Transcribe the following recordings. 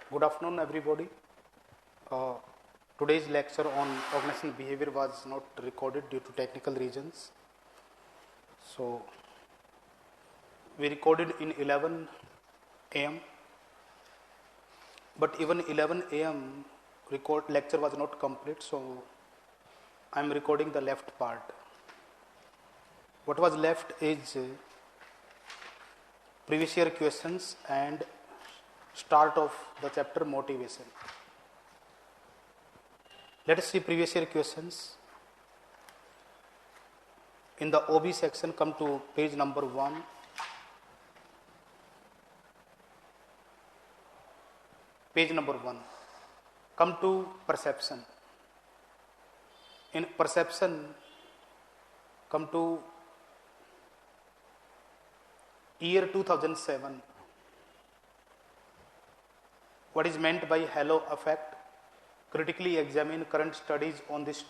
Good afternoon, everybody. Uh, Today's lecture on organizational behavior was not recorded due to technical reasons. So, we recorded in 11 am, but even 11 am lecture was not complete, so I am recording the left part. What was left is previous year questions and start of the chapter motivation. Let us see previous year questions. In the OB section, come to page number 1. Page number 1. Come to perception. In perception, come to year 2007. What is meant by halo effect? Critically examine current studies on this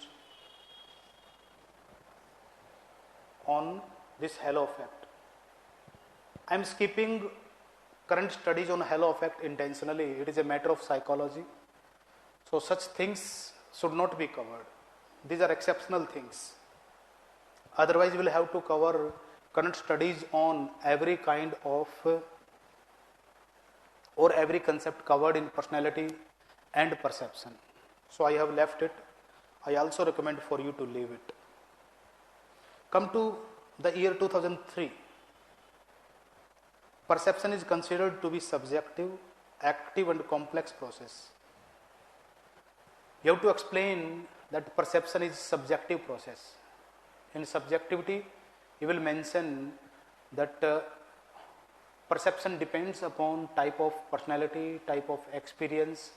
halo effect. I am skipping current studies on halo effect intentionally. It is a matter of psychology. So such things should not be covered. These are exceptional things. Otherwise, we will have to cover current studies on every kind of or every concept covered in personality and perception. So I have left it. I also recommend for you to leave it. Come to the year 2003. Perception is considered to be subjective, active and complex process. You have to explain that perception is subjective process. In subjectivity, you will mention that perception depends upon type of personality, type of experience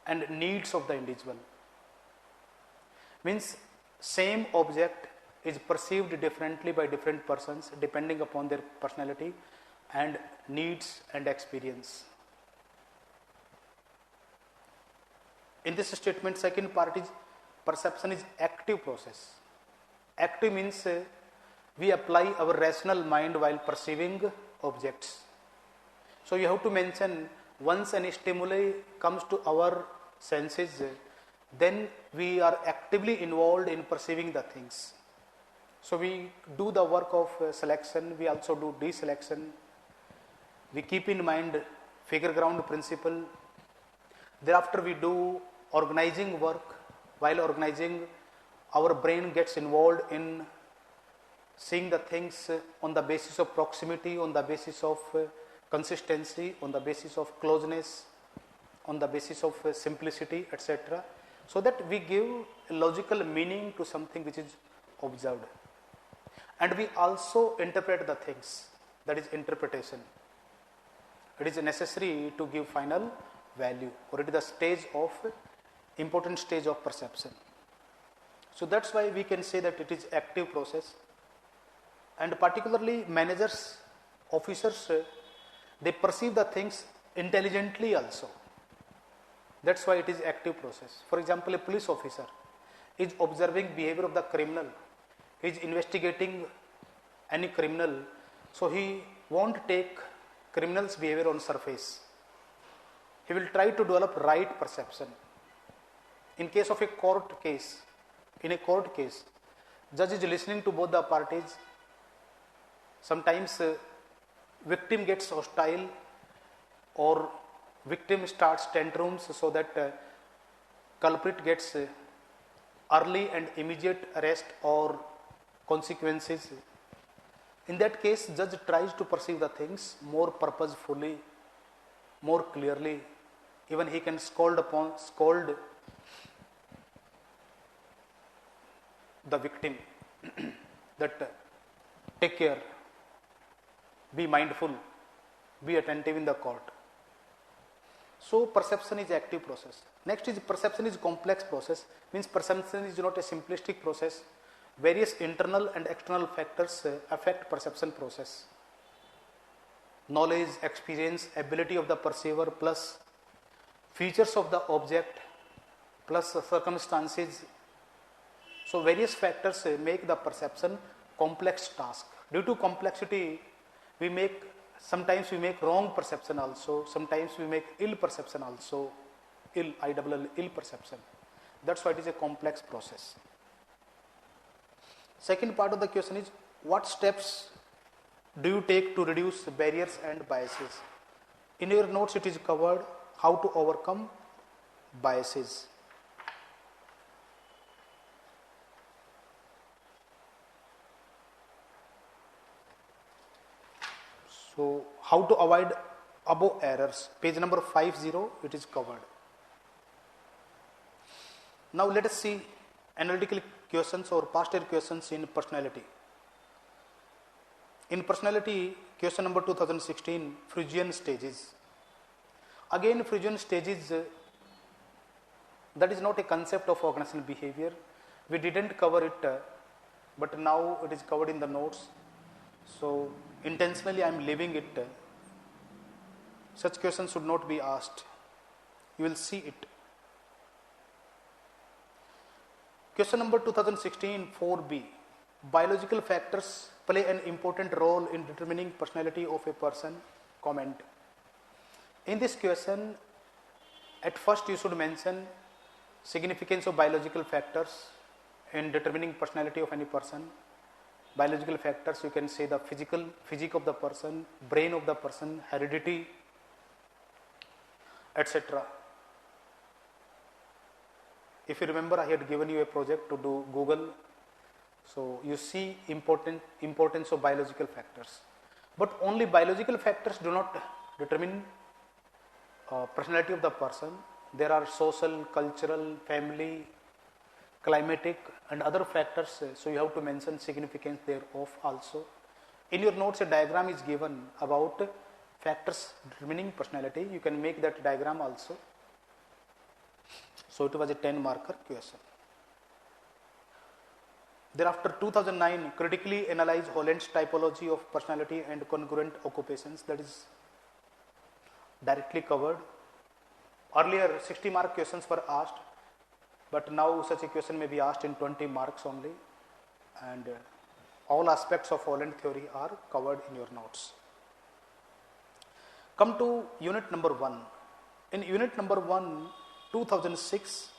and needs of the individual. Means same object is perceived differently by different persons depending upon their personality and needs and experience. In this statement, second part is perception is active process. Active means we apply our rational mind while perceiving objects. So you have to mention once an stimuli comes to our senses, then we are actively involved in perceiving the things. So we do the work of selection, we also do deselection. We keep in mind figure ground principle. Thereafter we do organizing work. While organizing, our brain gets involved in seeing the things on the basis of proximity, on the basis of consistency, on the basis of closeness, on the basis of simplicity, etc. So that we give a logical meaning to something which is observed. And we also interpret the things, that is interpretation. It is necessary to give final value, or it is the stage of important stage of perception. So that's why we can say that it is active process. And particularly managers, officers, they perceive the things intelligently also. That's why it is active process. For example, a police officer is observing behavior of the criminal, he is investigating any criminal, so he won't take criminal's behavior on surface. He will try to develop right perception. In case of a court case, in a court case, judge is listening to both the parties. Sometimes victim gets hostile or victim starts tantrums, so that culprit gets early and immediate arrest or consequences. In that case, judge tries to perceive the things more purposefully, more clearly. Even he can scold the victim that take care, be mindful, be attentive in the court. So perception is active process. Next is perception is complex process. Means perception is not a simplistic process. Various internal and external factors affect perception process. Knowledge, experience, ability of the perceiver plus features of the object plus circumstances. So various factors make the perception complex task. Due to complexity, we make sometimes we make wrong perception also, sometimes we make ill perception also, ill perception. That's why it is a complex process. Second part of the question is, what steps do you take to reduce barriers and biases? In your notes it is covered how to overcome biases. So, how to avoid above errors, page number 50, it is covered. Now let us see analytical questions or past year questions in personality. In personality, question number 2016, Phrygian stages. Again, Phrygian stages, that is not a concept of organizational behavior. We didn't cover it, but now it is covered in the notes. So, intentionally I am leaving it. Such questions should not be asked. You will see it. Question number 2016, 4b. Biological factors play an important role in determining personality of a person. Comment. In this question, at first you should mention significance of biological factors in determining personality of any person. Biological factors, you can say the physique of the person, brain of the person, heredity, etc. If you remember, I had given you a project to do Google. So you see importance of biological factors. But only biological factors do not determine personality of the person. There are social, cultural, family, climatic and other factors, so you have to mention significance thereof also. In your notes a diagram is given about factors determining personality. You can make that diagram also. So it was a 10 marker question. Thereafter 2009, critically analyze Holland's typology of personality and congruent occupations, that is directly covered. Earlier 60 mark questions were asked, but now such a question may be asked in 20 marks only, and all aspects of Holland theory are covered in your notes. Come to unit number 1. In unit number 1, 2006,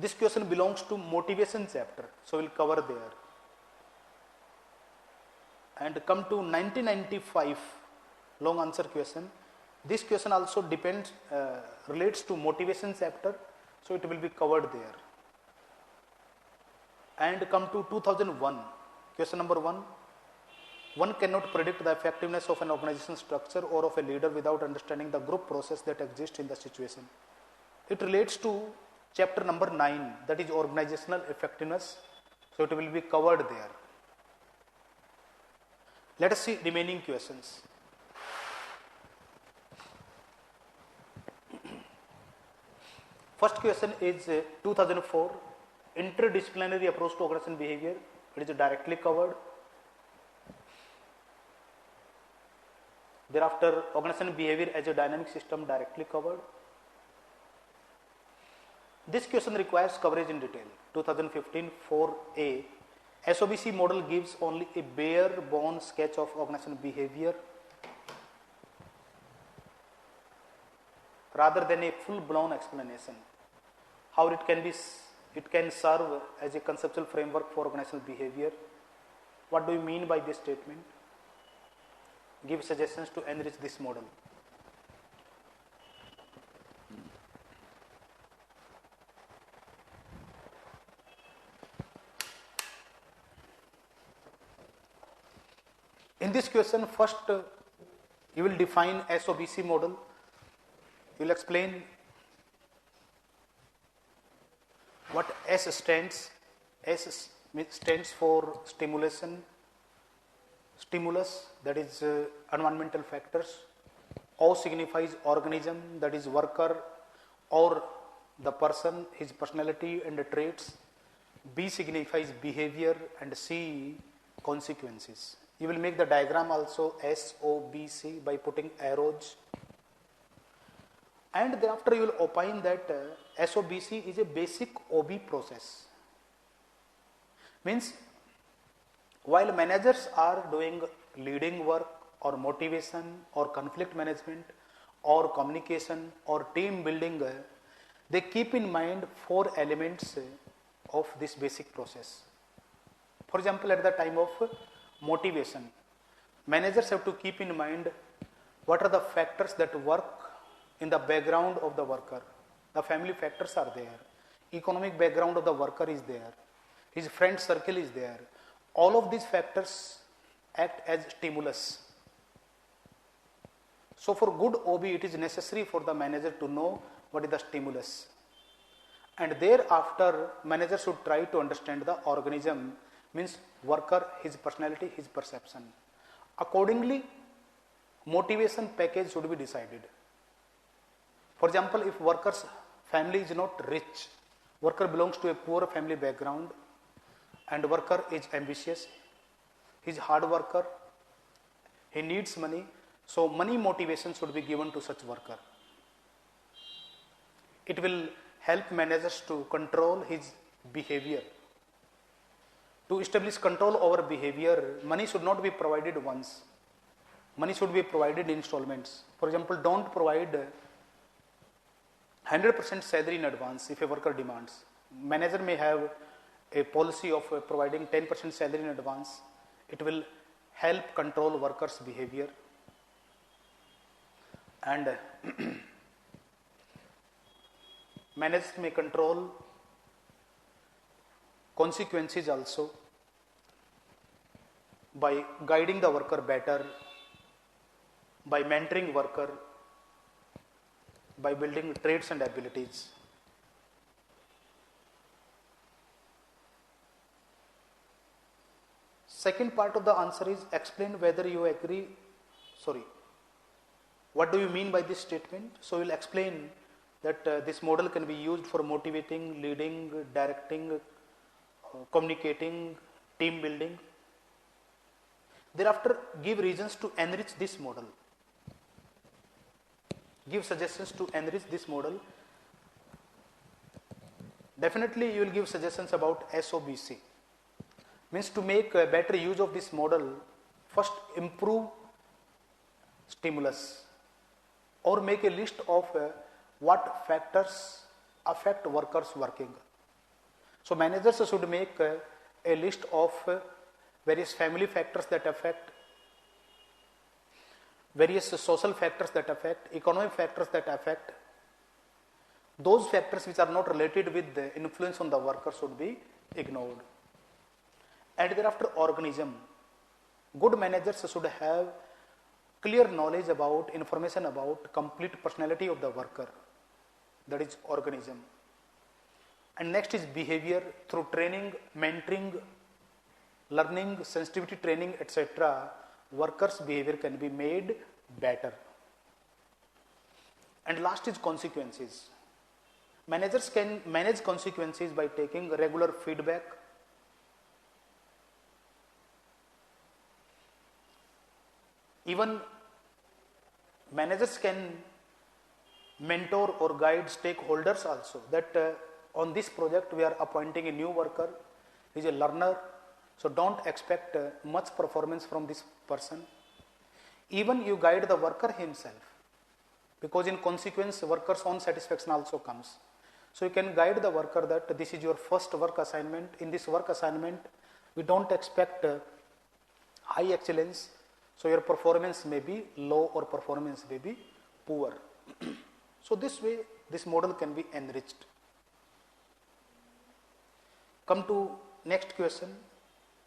this question belongs to motivation chapter, so we will cover there. And come to 1995, long answer question. This question also relates to motivation chapter, so it will be covered there. And come to 2001, question number 1. One cannot predict the effectiveness of an organization structure or of a leader without understanding the group process that exists in the situation. It relates to chapter number 9, that is organizational effectiveness, so it will be covered there. Let us see remaining questions. First question is 2004, interdisciplinary approach to organizational behavior. It is directly covered. Thereafter, organizational behavior as a dynamic system, directly covered. This question requires coverage in detail. 2015 4a, SOBC model gives only a bare bone sketch of organizational behavior rather than a full blown explanation. How it can serve as a conceptual framework for organizational behavior. What do you mean by this statement? Give suggestions to enrich this model. In this question, first you will define SOBC model. You will explain what S stands. S stands for stimulus, that is environmental factors. O signifies organism, that is worker or the person, his personality and the traits. B signifies behavior and C consequences. You will make the diagram also SOBC by putting arrows. And thereafter you will opine that SOBC is a basic OB process. Means while managers are doing leading work or motivation or conflict management or communication or team building, they keep in mind 4 elements of this basic process. For example, at the time of motivation, managers have to keep in mind what are the factors that work in the background of the worker. The family factors are there, economic background of the worker is there, his friend circle is there. All of these factors act as stimulus. So for good OB, it is necessary for the manager to know what is the stimulus. And thereafter, manager should try to understand the organism, means worker, his personality, his perception. Accordingly, motivation package should be decided. For example, if worker's family is not rich, worker belongs to a poor family background, and worker is ambitious, he is hard worker, he needs money, so money motivation should be given to such worker. It will help managers to control his behavior. To establish control over behavior, money should not be provided once. Money should be provided in installments. For example, don't provide 100% salary in advance if a worker demands. Manager may have a policy of providing 10% salary in advance. It will help control workers' behavior. And managers may control consequences also by guiding the worker better, by mentoring worker, by building traits and abilities. Second part of the answer is explain whether you agree. What do you mean by this statement? So we'll explain that this model can be used for motivating, leading, directing, communicating, team building. Thereafter, give reasons to enrich this model. Give suggestions to enrich this model. Definitely you will give suggestions about SOBC. Means to make better use of this model, first improve stimulus or make a list of what factors affect workers working. So managers should make a list of various family factors that affect, various social factors that affect, economic factors that affect. Those factors which are not related with the influence on the worker should be ignored. And thereafter, organism. Good managers should have clear knowledge about, information about complete personality of the worker, that is organism. And next is behavior. Through training, mentoring, learning, sensitivity training, etc., workers' behavior can be made better. And last is consequences. Managers can manage consequences by taking regular feedback, even managers can mentor or guide stakeholders also, that on this project we are appointing a new worker, he is a learner, so don't expect much performance from this person. Even you guide the worker himself, because in consequence worker's own satisfaction also comes. So you can guide the worker that this is your first work assignment. In this work assignment, we don't expect high excellence, so your performance may be low or performance may be poor. So this way, this model can be enriched. Come to next question,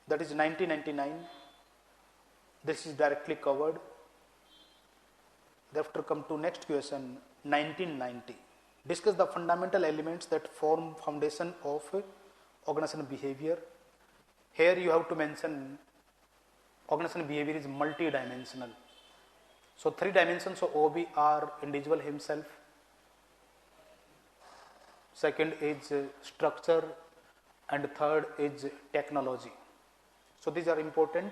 that is 1999. This is directly covered. Thereafter come to next question, 1990. Discuss the fundamental elements that form foundation of organizational behavior. Here you have to mention organizational behavior is multi-dimensional. So 3 dimensions of OB are individual himself, second is structure, and third is technology. So these are important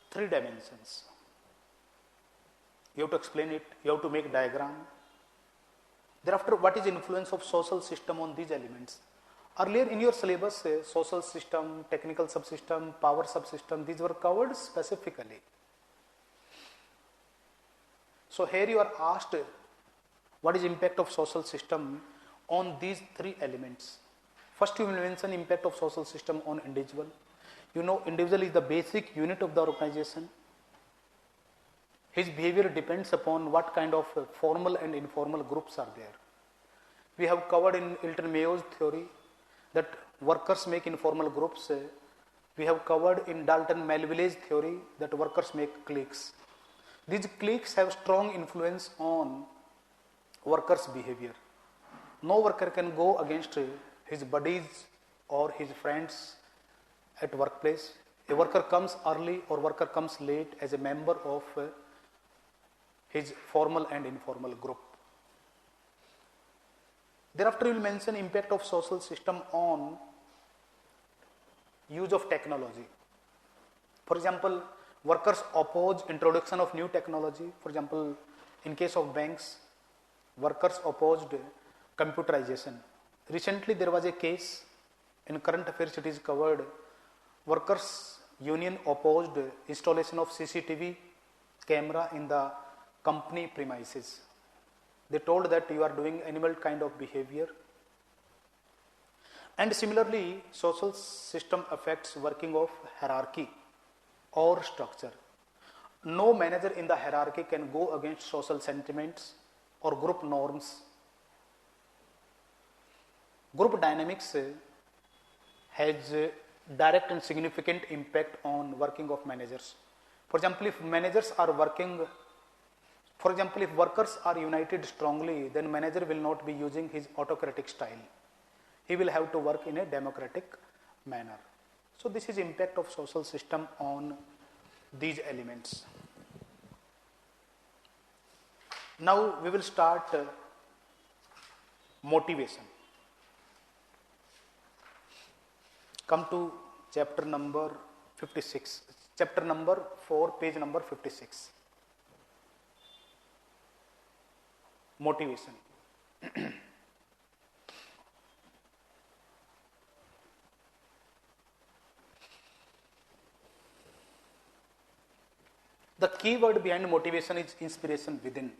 3 dimensions. You have to explain it, you have to make diagram. Thereafter, what is influence of social system on these elements? Earlier in your syllabus, social system, technical subsystem, power subsystem, these were covered specifically. So here you are asked what is impact of social system on these three elements. First you will mention impact of social system on individual. You know individual is the basic unit of the organization. His behavior depends upon what kind of formal and informal groups are there. We have covered in Hilton Mayo's theory that workers make informal groups. We have covered in Dalton Melville's theory that workers make cliques. These cliques have strong influence on workers' behavior. No worker can go against his buddies or his friends at workplace. A worker comes early or worker comes late as a member of his formal and informal group. Thereafter, we will mention impact of social system on use of technology. For example, workers oppose introduction of new technology. For example, in case of banks, workers opposed computerization. Recently, there was a case in current affairs. It is covered. Workers' union opposed installation of CCTV camera in the company premises. They told that you are doing animal kind of behavior. And similarly, social system affects working of hierarchy or structure. No manager in the hierarchy can go against social sentiments or group norms. Group dynamics has direct and significant impact on working of managers. For example, if workers are united strongly, then manager will not be using his autocratic style. He will have to work in a democratic manner. So this is impact of social system on these elements. Now we will start motivation. Come to chapter number 56. Chapter number 4, page number 56. Motivation. The key word behind motivation is inspiration within.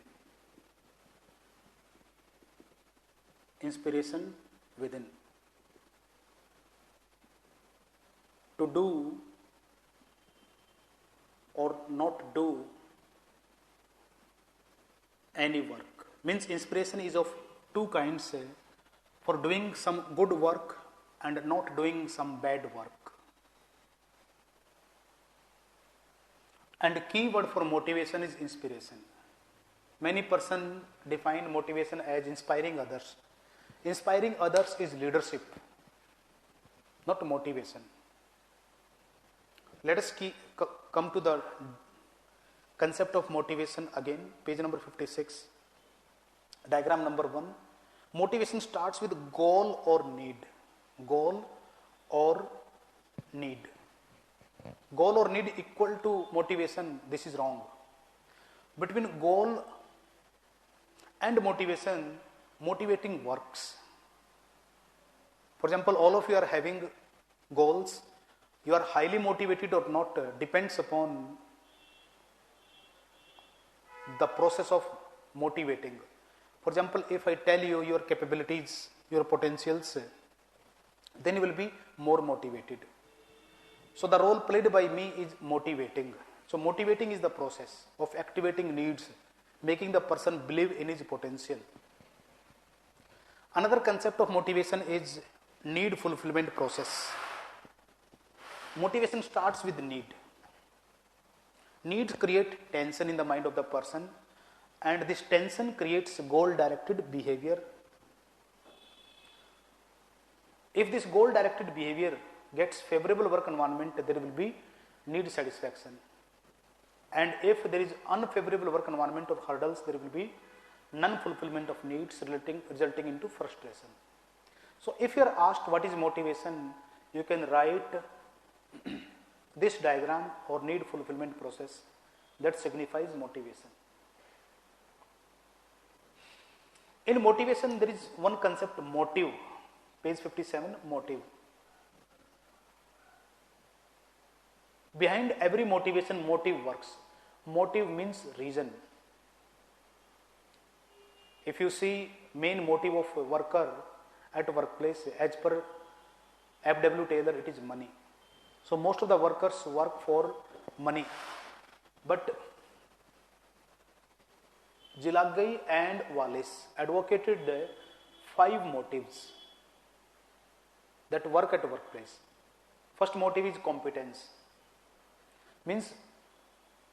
Inspiration within. To do or not do any work. Means inspiration is of two kinds, for doing some good work and not doing some bad work. And key word for motivation is inspiration. Many persons define motivation as inspiring others. Inspiring others is leadership, not motivation. Let us come to the concept of motivation again, page number 56. Diagram number 1. Motivation starts with goal or need. Goal or need. Goal or need equal to motivation. This is wrong. Between goal and motivation, motivating works. For example, all of you are having goals. You are highly motivated or not depends upon the process of motivating. For example, if I tell you your capabilities, your potentials, then you will be more motivated. So the role played by me is motivating. So motivating is the process of activating needs, making the person believe in his potential. Another concept of motivation is need fulfillment process. Motivation starts with need. Needs create tension in the mind of the person, and this tension creates goal-directed behavior. If this goal-directed behavior gets favorable work environment, there will be need satisfaction. And if there is unfavorable work environment or hurdles, there will be non-fulfillment of needs resulting into frustration. So if you are asked what is motivation, you can write this diagram or need fulfillment process that signifies motivation. In motivation, there is one concept, motive. Page 57, motive. Behind every motivation, motive works. Motive means reason. If you see main motive of a worker at workplace, as per F.W. Taylor, it is money. So most of the workers work for money. But Jilagay and Wallace advocated 5 motives that work at workplace. First motive is competence. Means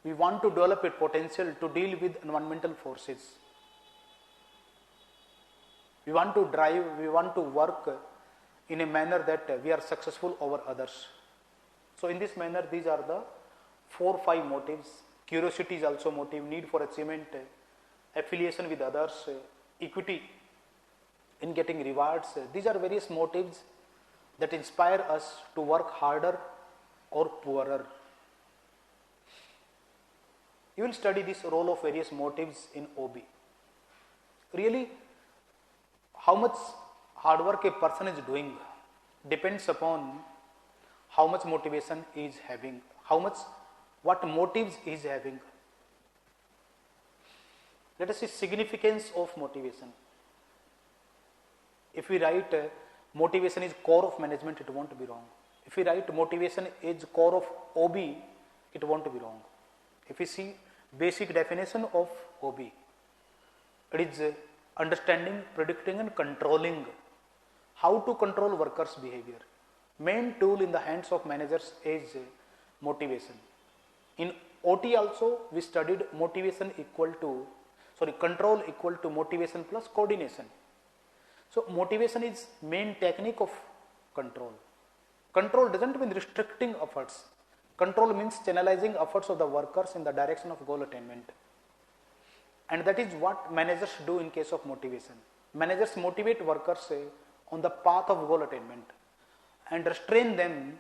we want to develop a potential to deal with environmental forces. We want to drive, we want to work in a manner that we are successful over others. So in this manner, these are the 4-5 motives. Curiosity is also motive, need for achievement, affiliation with others, equity in getting rewards. These are various motives that inspire us to work harder or poorer. You will study this role of various motives in OB. Really, how much hard work a person is doing depends upon how much motivation he is having, what motives he is having. Let us see significance of motivation. If we write motivation is core of management, it won't be wrong. If we write motivation is core of OB, it won't be wrong. If we see basic definition of OB, it is understanding, predicting and controlling how to control workers' behavior. Main tool in the hands of managers is motivation. In OT also we studied control equal to motivation plus coordination. So motivation is main technique of control. Control doesn't mean restricting efforts. Control means channelizing efforts of the workers in the direction of goal attainment. And that is what managers do in case of motivation. Managers motivate workers on the path of goal attainment and restrain them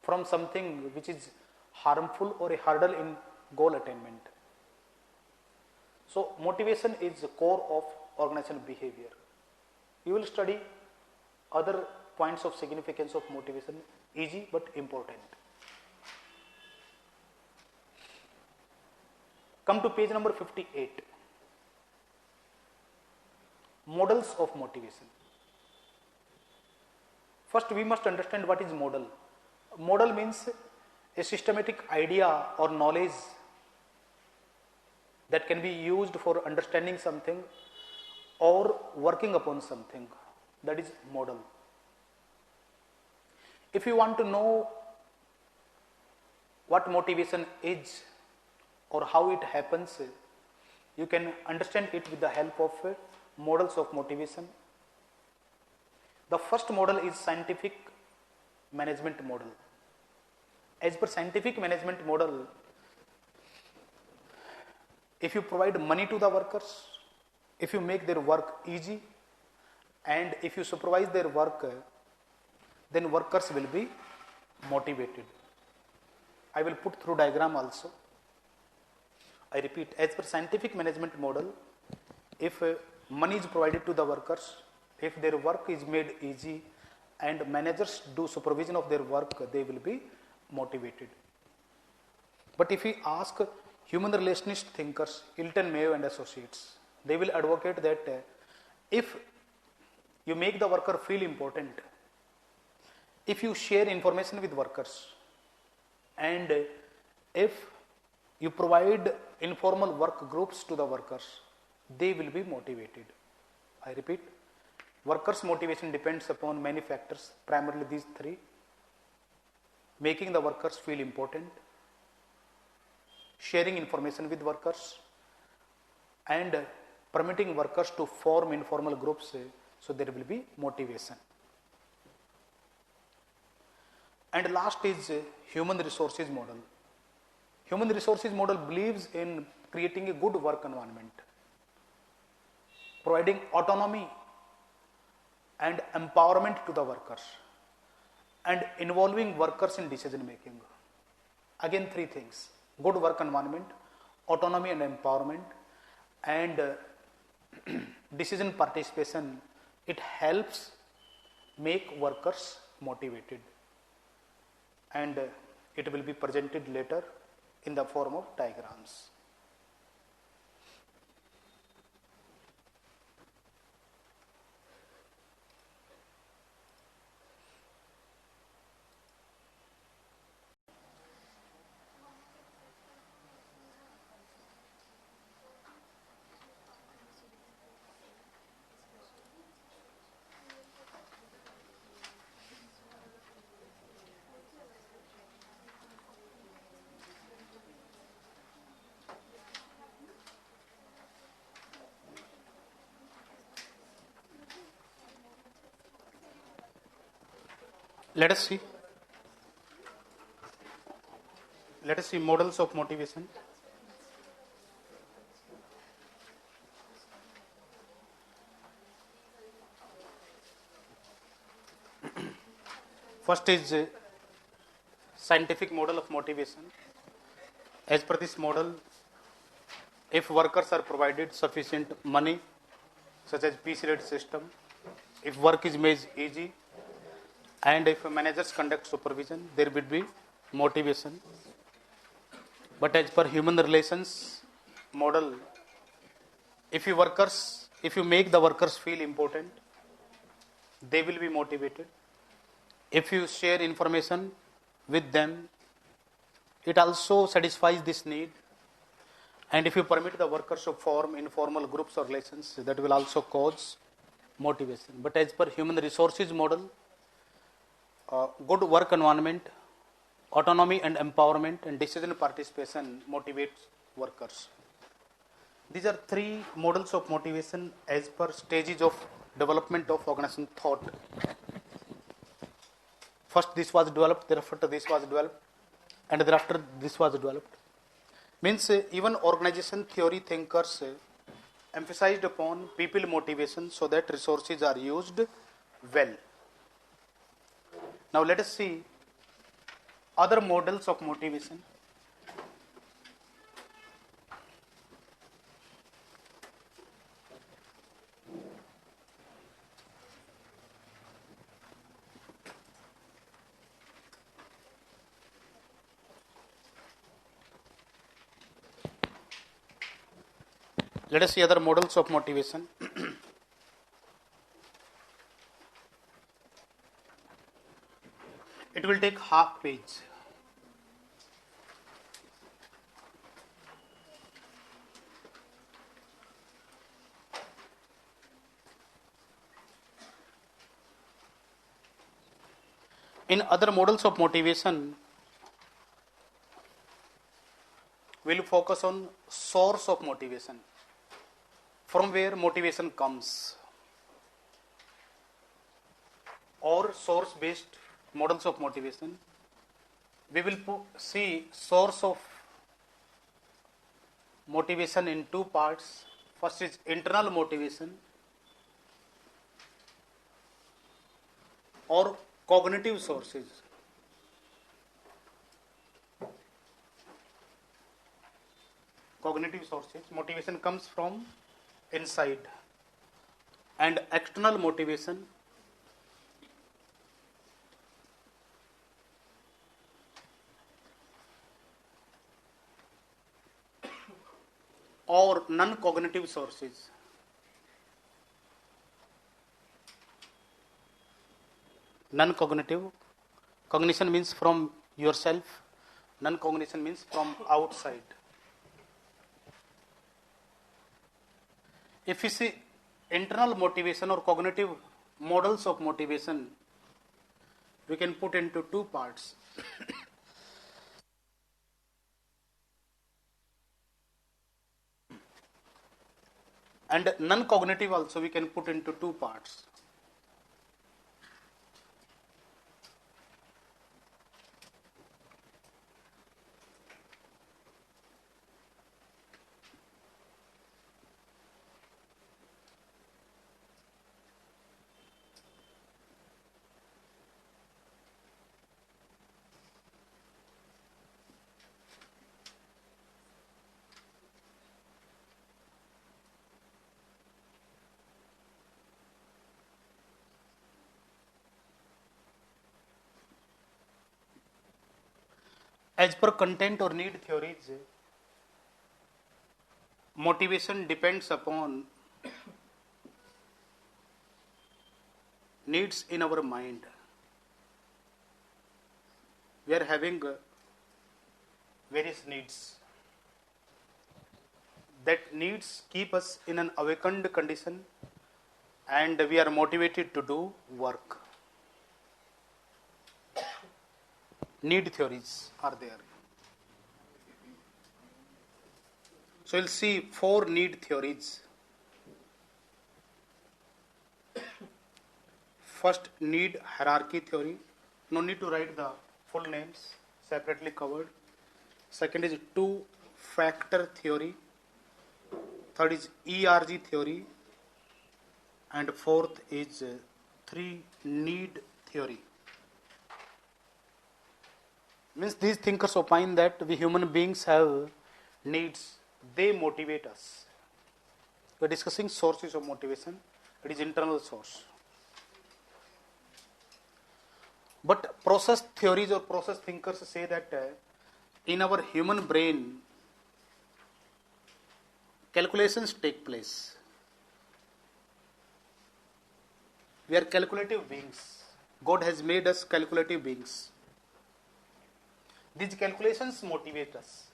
from something which is harmful or a hurdle in goal attainment. So motivation is the core of organizational behavior. You will study other points of significance of motivation, easy but important. Come to page number 58. Models of motivation. First, we must understand what is model. Model means a systematic idea or knowledge that can be used for understanding something or working upon something. That is model. If you want to know what motivation is or how it happens, you can understand it with the help of models of motivation. The first model is scientific management model. As per scientific management model, if you provide money to the workers, if you make their work easy, and if you supervise their work, then workers will be motivated. I will put through diagram also. I repeat, as per scientific management model, if money is provided to the workers, if their work is made easy and managers do supervision of their work, they will be motivated. But if we ask human relationist thinkers, Hilton, Mayo and Associates, they will advocate that if you make the worker feel important, if you share information with workers, and if you provide informal work groups to the workers, they will be motivated. I repeat, workers' motivation depends upon many factors, primarily these 3: making the workers feel important, sharing information with workers, and permitting workers to form informal groups, so there will be motivation. And last is human resources model. Human resources model believes in creating a good work environment, providing autonomy and empowerment to the workers, and involving workers in decision making. Again, 3 things: good work environment, autonomy and empowerment, and decision participation. It helps make workers motivated, and it will be presented later in the form of diagrams. Let us see. Let us see models of motivation. First is scientific model of motivation. As per this model, if workers are provided sufficient money, such as piece rate system, if work is made easy, and if managers conduct supervision, there will be motivation. But as per human relations model, if you make the workers feel important, they will be motivated. If you share information with them, it also satisfies this need. And if you permit the workers to form informal groups or relations, that will also cause motivation. But as per human resources model, good work environment, autonomy and empowerment, and decision participation motivates workers. These are three models of motivation as per stages of development of organization thought. First this was developed, thereafter this was developed, and thereafter this was developed. Means even organization theory thinkers emphasized upon people motivation so that resources are used well. Now let us see other models of motivation. Let us see other models of motivation. It will take half page. In other models of motivation, we will focus on source of motivation, from where motivation comes, or source based models of motivation. We will see source of motivation in two parts. First is internal motivation or cognitive sources. Cognitive sources, motivation comes from inside, and external motivation or non-cognitive sources. Non-cognitive, cognition means from yourself, non-cognition means from outside. If you see internal motivation or cognitive models of motivation, we can put into two parts. And non-cognitive also we can put into two parts. As per content or need theories, motivation depends upon needs in our mind. We are having various needs. That needs keep us in an awakened condition and we are motivated to do work. Need theories are there. So we'll see 4 need theories. First, need hierarchy theory. No need to write the full names, separately covered. Second is 2-factor theory. Third is ERG theory. And fourth is 3-need theory. Means these thinkers opine that we human beings have needs. They motivate us. We are discussing sources of motivation. It is internal source. But process theories or process thinkers say that in our human brain, calculations take place. We are calculative beings. God has made us calculative beings. These calculations motivate us.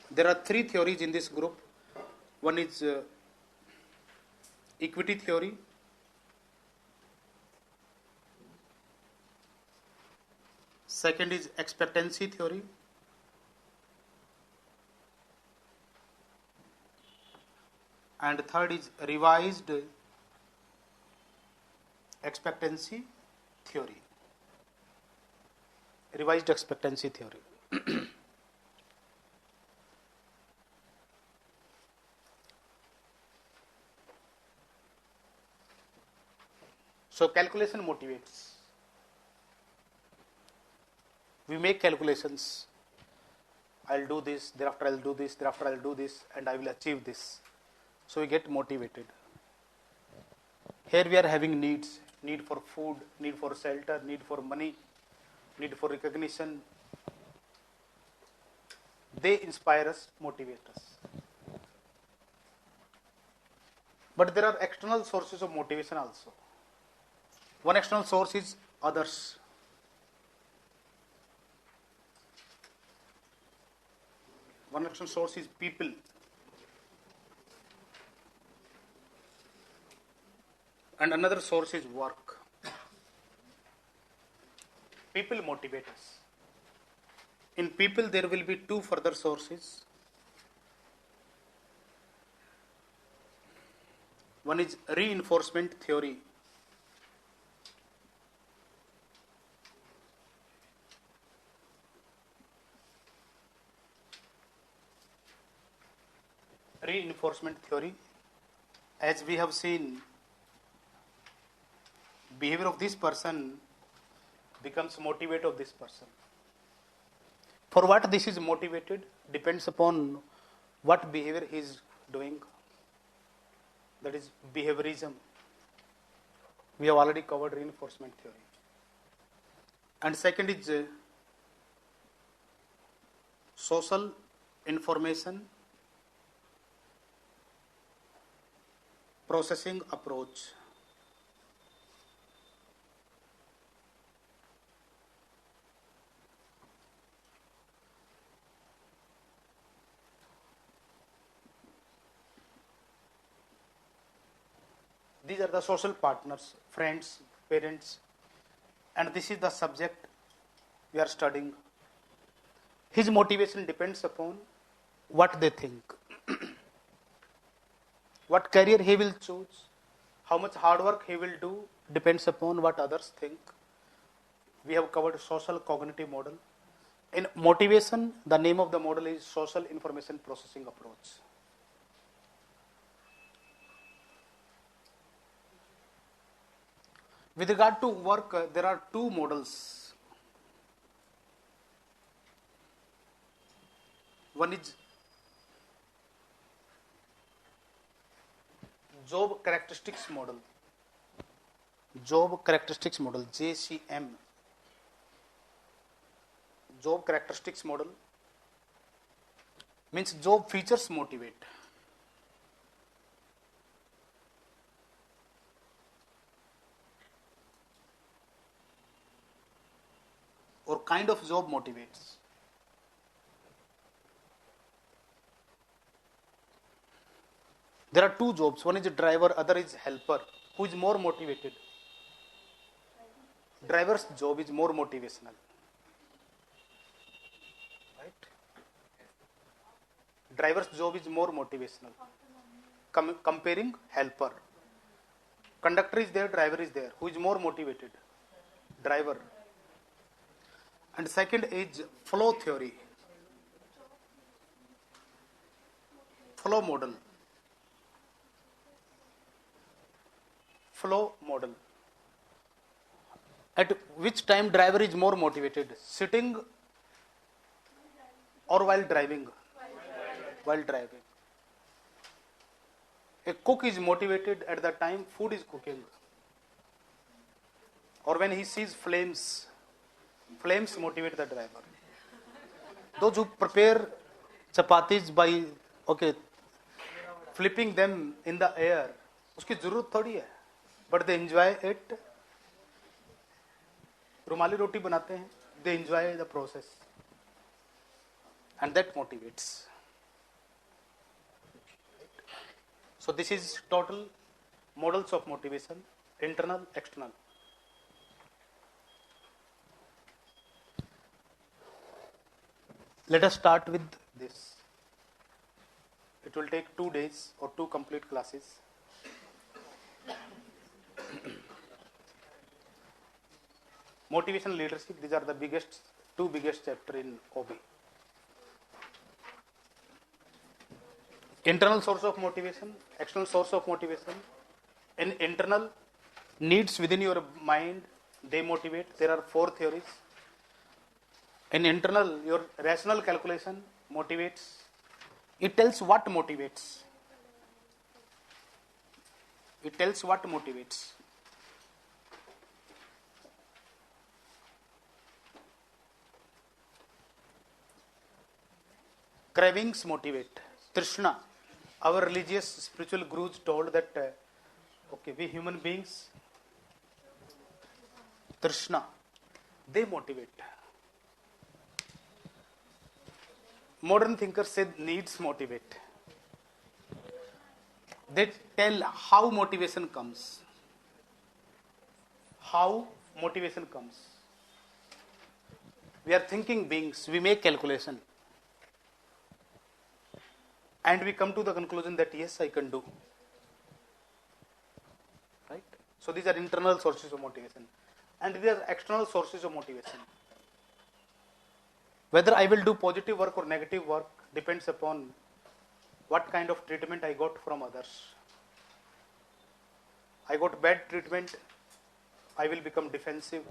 There are 3 theories in this group. One is equity theory. Second is expectancy theory. And third is revised expectancy theory. Revised expectancy theory. So calculation motivates. We make calculations. I'll do this, thereafter I'll do this, thereafter I'll do this, and I will achieve this. So we get motivated. Here we are having needs. Need for food, need for shelter, need for money, need for recognition. They inspire us, motivate us. But there are external sources of motivation also. One external source is others. One external source is people. And another source is work. People motivate us. In people, there will be 2 further sources. One is reinforcement theory. Reinforcement theory. As we have seen, behavior of this person becomes motivated of this person. For what this is motivated depends upon what behavior he is doing. That is behaviorism. We have already covered reinforcement theory. And second is social information processing approach. These are the social partners, friends, parents, and this is the subject we are studying. His motivation depends upon what they think, what career he will choose, how much hard work he will do depends upon what others think. We have covered social cognitive model. In motivation, the name of the model is social information processing approach. With regard to work, there are 2 models. One is job characteristics model. Job characteristics model, JCM. job characteristics model means job features motivate. Or kind of job motivates. There are two jobs, one is a driver, other is helper. Who is more motivated? Driver's job is more motivational. Right? Driver's job is more motivational. Comparing helper. Conductor is there, driver is there. Who is more motivated? Driver. And second is flow theory. Flow model. Flow model. At which time driver is more motivated? Sitting or while driving? While driving. A cook is motivated at the time food is cooking. Or when he sees flames, flames motivate the driver. Those who prepare chapatis by flipping them in the air, उसकी जरूरत थोड़ी है, but they enjoy it. रुमाली रोटी बनाते हैं, they enjoy the process, and that motivates. So this is total models of motivation, internal, external. Let us start with this. It will take 2 days or 2 complete classes. Motivation, leadership, these are the two biggest chapters in OB. Internal source of motivation, external source of motivation. In internal, needs within your mind, they motivate. There are 4 theories. In internal, your rational calculation motivates. It tells what motivates. It tells what motivates. Cravings motivate. Trishna. Our religious spiritual gurus told that we human beings, Trishna, they motivate. Modern thinkers said needs motivate. They tell how motivation comes. How motivation comes. We are thinking beings, we make calculation. And we come to the conclusion that yes, I can do. Right? So these are internal sources of motivation. And these are external sources of motivation. Whether I will do positive work or negative work depends upon what kind of treatment I got from others. I got bad treatment, I will become defensive.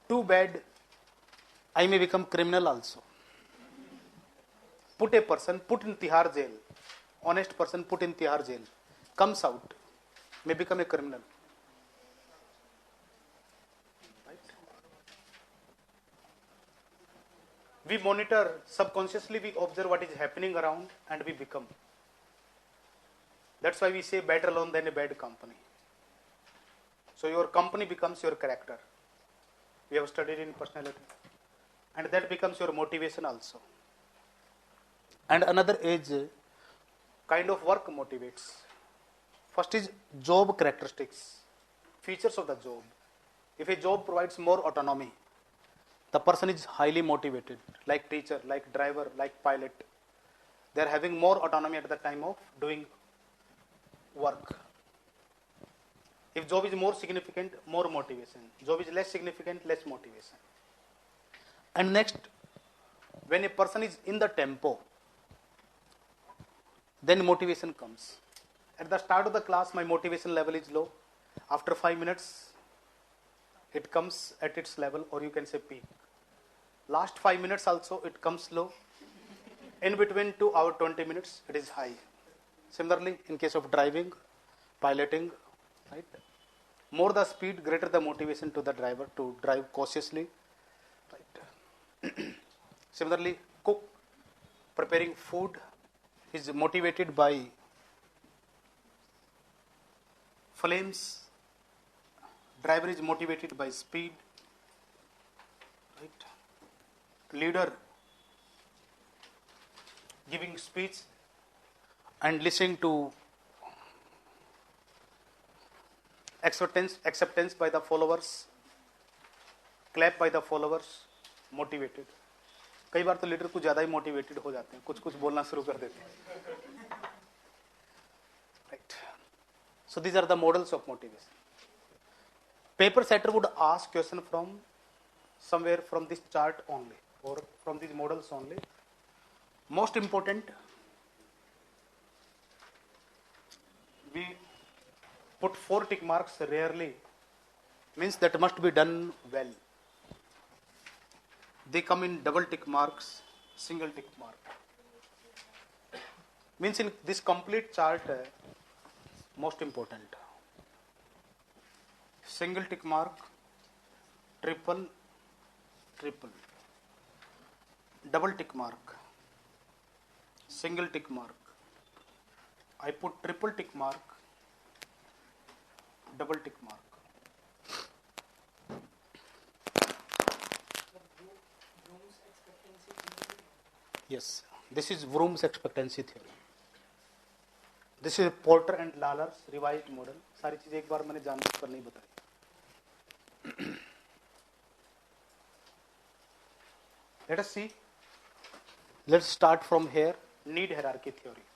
Too bad, I may become criminal also. Put a person, put in Tihar jail, honest person put in Tihar jail, comes out, may become a criminal. Right? We monitor, subconsciously we observe what is happening around and we become. That's why we say better alone than a bad company. So your company becomes your character. We have studied in personality. And that becomes your motivation also. And another is kind of work motivates. First is job characteristics, features of the job. If a job provides more autonomy, the person is highly motivated, like teacher, like driver, like pilot. They are having more autonomy at the time of doing work. If job is more significant, more motivation. Job is less significant, less motivation. And next, when a person is in the tempo, then motivation comes. At the start of the class, my motivation level is low. After 5 minutes, it comes at its level, or you can say peak. Last 5 minutes also, it comes low. In between 2 hours, 20 minutes, it is high. Similarly, in case of driving, piloting, right? More the speed, greater the motivation to the driver to drive cautiously. Right? Similarly, cook preparing food is motivated by flames. Driver is motivated by speed. Right? Leader giving speech and listening to acceptance by the followers, clap by the followers, motivated. कई बार तो leader कुछ ज्यादा ही motivated हो जाते हैं, कुछ कुछ बोलना शुरू कर देते हैं. Right. So these are the models of motivation. Paper setter would ask question from somewhere from this chart only or from these models only. Most important, we put 4 tick marks rarely, means that must be done well. They come in double tick marks, single tick mark. Means in this complete chart, most important. Single tick mark, triple, triple. Double tick mark, single tick mark. I put triple tick mark, double tick mark. Yes, this is Vroom's expectancy theory. This is Porter and Lawler's revised model. सारी चीजें एक बार मैंने जानबूझ कर नहीं बताई. Let us see. Let's start from here. Need hierarchy theory.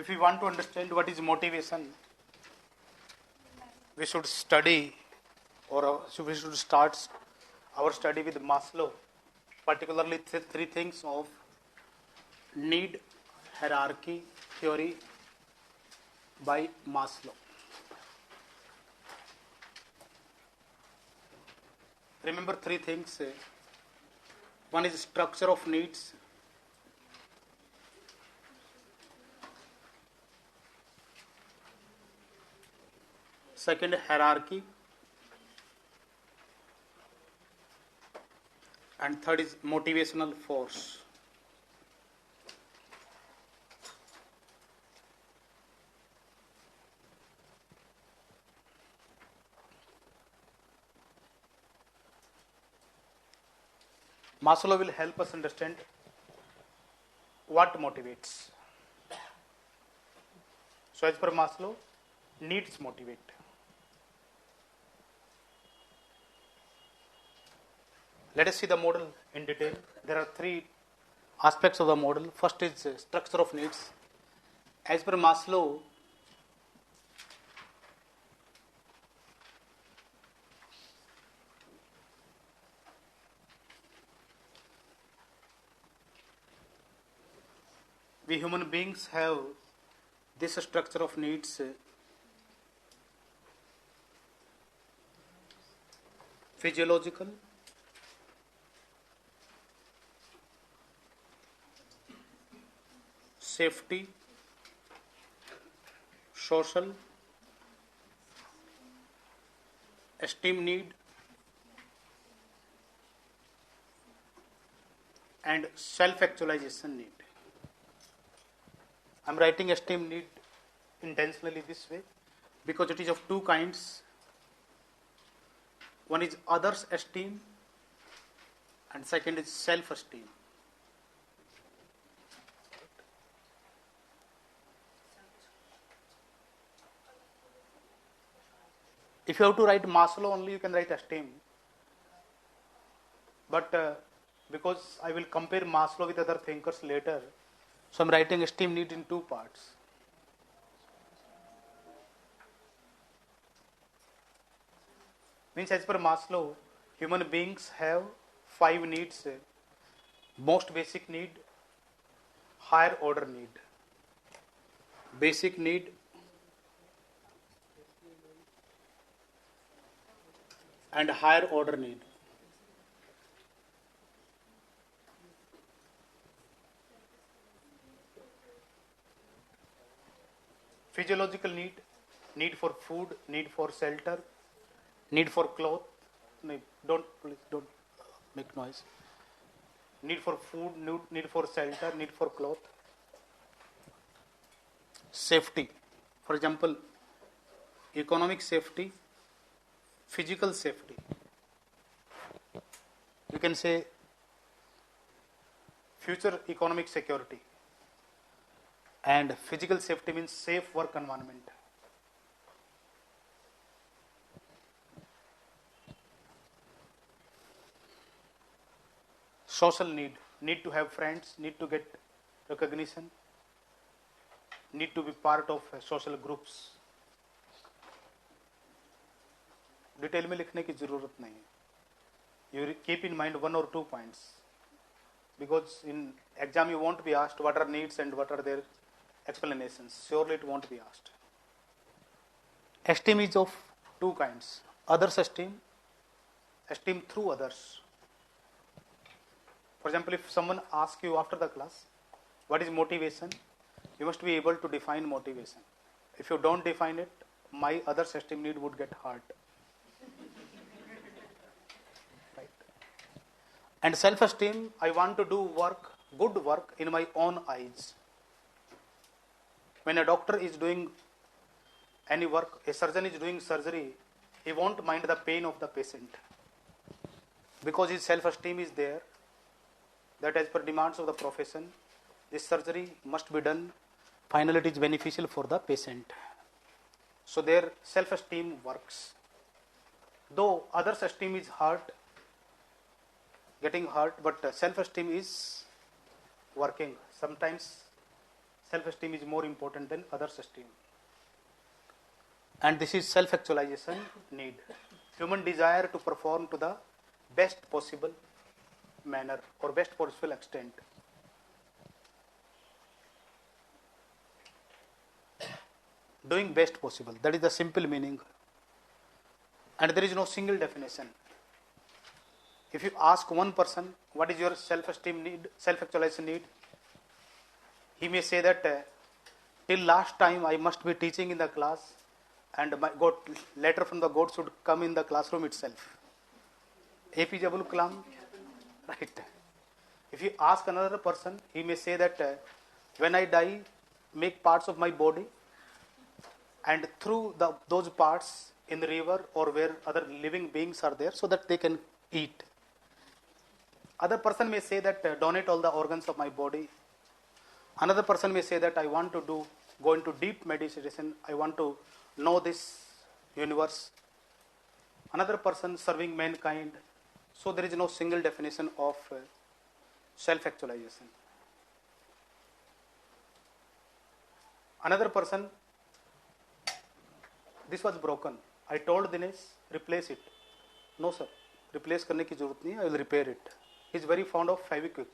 If we want to understand what is motivation, we should study we should start our study with Maslow, particularly 3 things of need hierarchy theory by Maslow. Remember 3 things. One is structure of needs. Second, hierarchy. And third is motivational force. Maslow will help us understand what motivates. So as per Maslow, needs motivate. Let us see the model in detail. There are 3 aspects of the model. First is structure of needs. As per Maslow, we human beings have this structure of needs. Physiological, safety, social, esteem need, and self-actualization need. I am writing esteem need intentionally this way because it is of 2 kinds. One is others' esteem and second is self-esteem. If you have to write Maslow only, you can write esteem. But because I will compare Maslow with other thinkers later, so I am writing esteem need in 2 parts. Means as per Maslow, human beings have 5 needs: most basic need, higher order need, basic need, and higher order need. Physiological need, need for food, need for shelter, need for cloth. No, please don't make noise. Need for food, need for shelter, need for cloth. Safety, for example, economic safety, physical safety. You can say future economic security. And physical safety means safe work environment. Social need, need to have friends, need to get recognition, need to be part of social groups. Detail में लिखने की जरूरत नहीं है. You keep in mind 1 or 2 points, because in exam you won't be asked what are needs and what are their explanations. Surely it won't be asked. Esteem is of 2 kinds: others esteem, esteem through others. For example, if someone asks you after the class what is motivation, you must be able to define motivation. If you don't define it, my others esteem need would get hurt. Right? And self-esteem, I want to do work, good work in my own eyes. When a doctor is doing any work, a surgeon is doing surgery, he won't mind the pain of the patient, because his self-esteem is there, that as per demands of the profession, this surgery must be done. Finally, it is beneficial for the patient. So their self-esteem works. Though others' esteem is hurt, getting hurt, but self-esteem is working. Sometimes self-esteem is more important than others' esteem. And this is self-actualization need. Human desire to perform to the best possible manner or best possible extent. Doing best possible, that is the simple meaning. And there is no single definition. If you ask one person what is your self-esteem need, self-actualization need, he may say that till last time I must be teaching in the class, and my God, letter from the God should come in the classroom itself. APJ Abdul Kalam, right? If you ask another person, he may say that when I die, make parts of my body and throw those parts in the river or where other living beings are there, so that they can eat. Other person may say that donate all the organs of my body. Another person may say that I want to go into deep meditation, I want to know this universe. Another person serving mankind. So there is no single definition of self-actualization. Another person, this was broken. I told Dinesh, replace it. No sir, replace करने की जरूरत नहीं है, I will repair it. He is very fond of Fevikwik.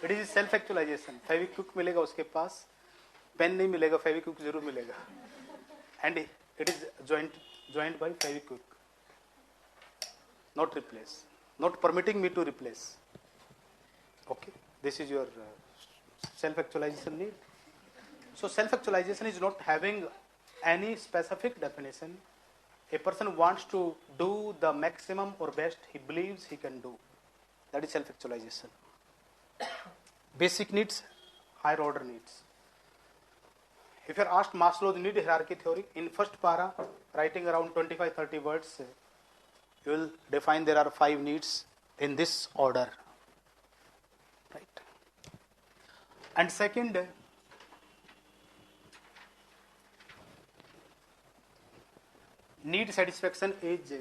It is self-actualization. Fevikwik मिलेगा उसके पास, pen नहीं मिलेगा, Fevikwik जरूर मिलेगा. And it is joined by Fevikwik. Not replace. Not permitting me to replace. Okay, this is your self-actualization need. So self-actualization is not having any specific definition. A person wants to do the maximum or best he believes he can do. That is self-actualization. Basic needs, higher order needs. If you are asked Maslow's need hierarchy theory, in first para, writing around 25-30 words, you will define there are 5 needs in this order. Right? And second, need satisfaction is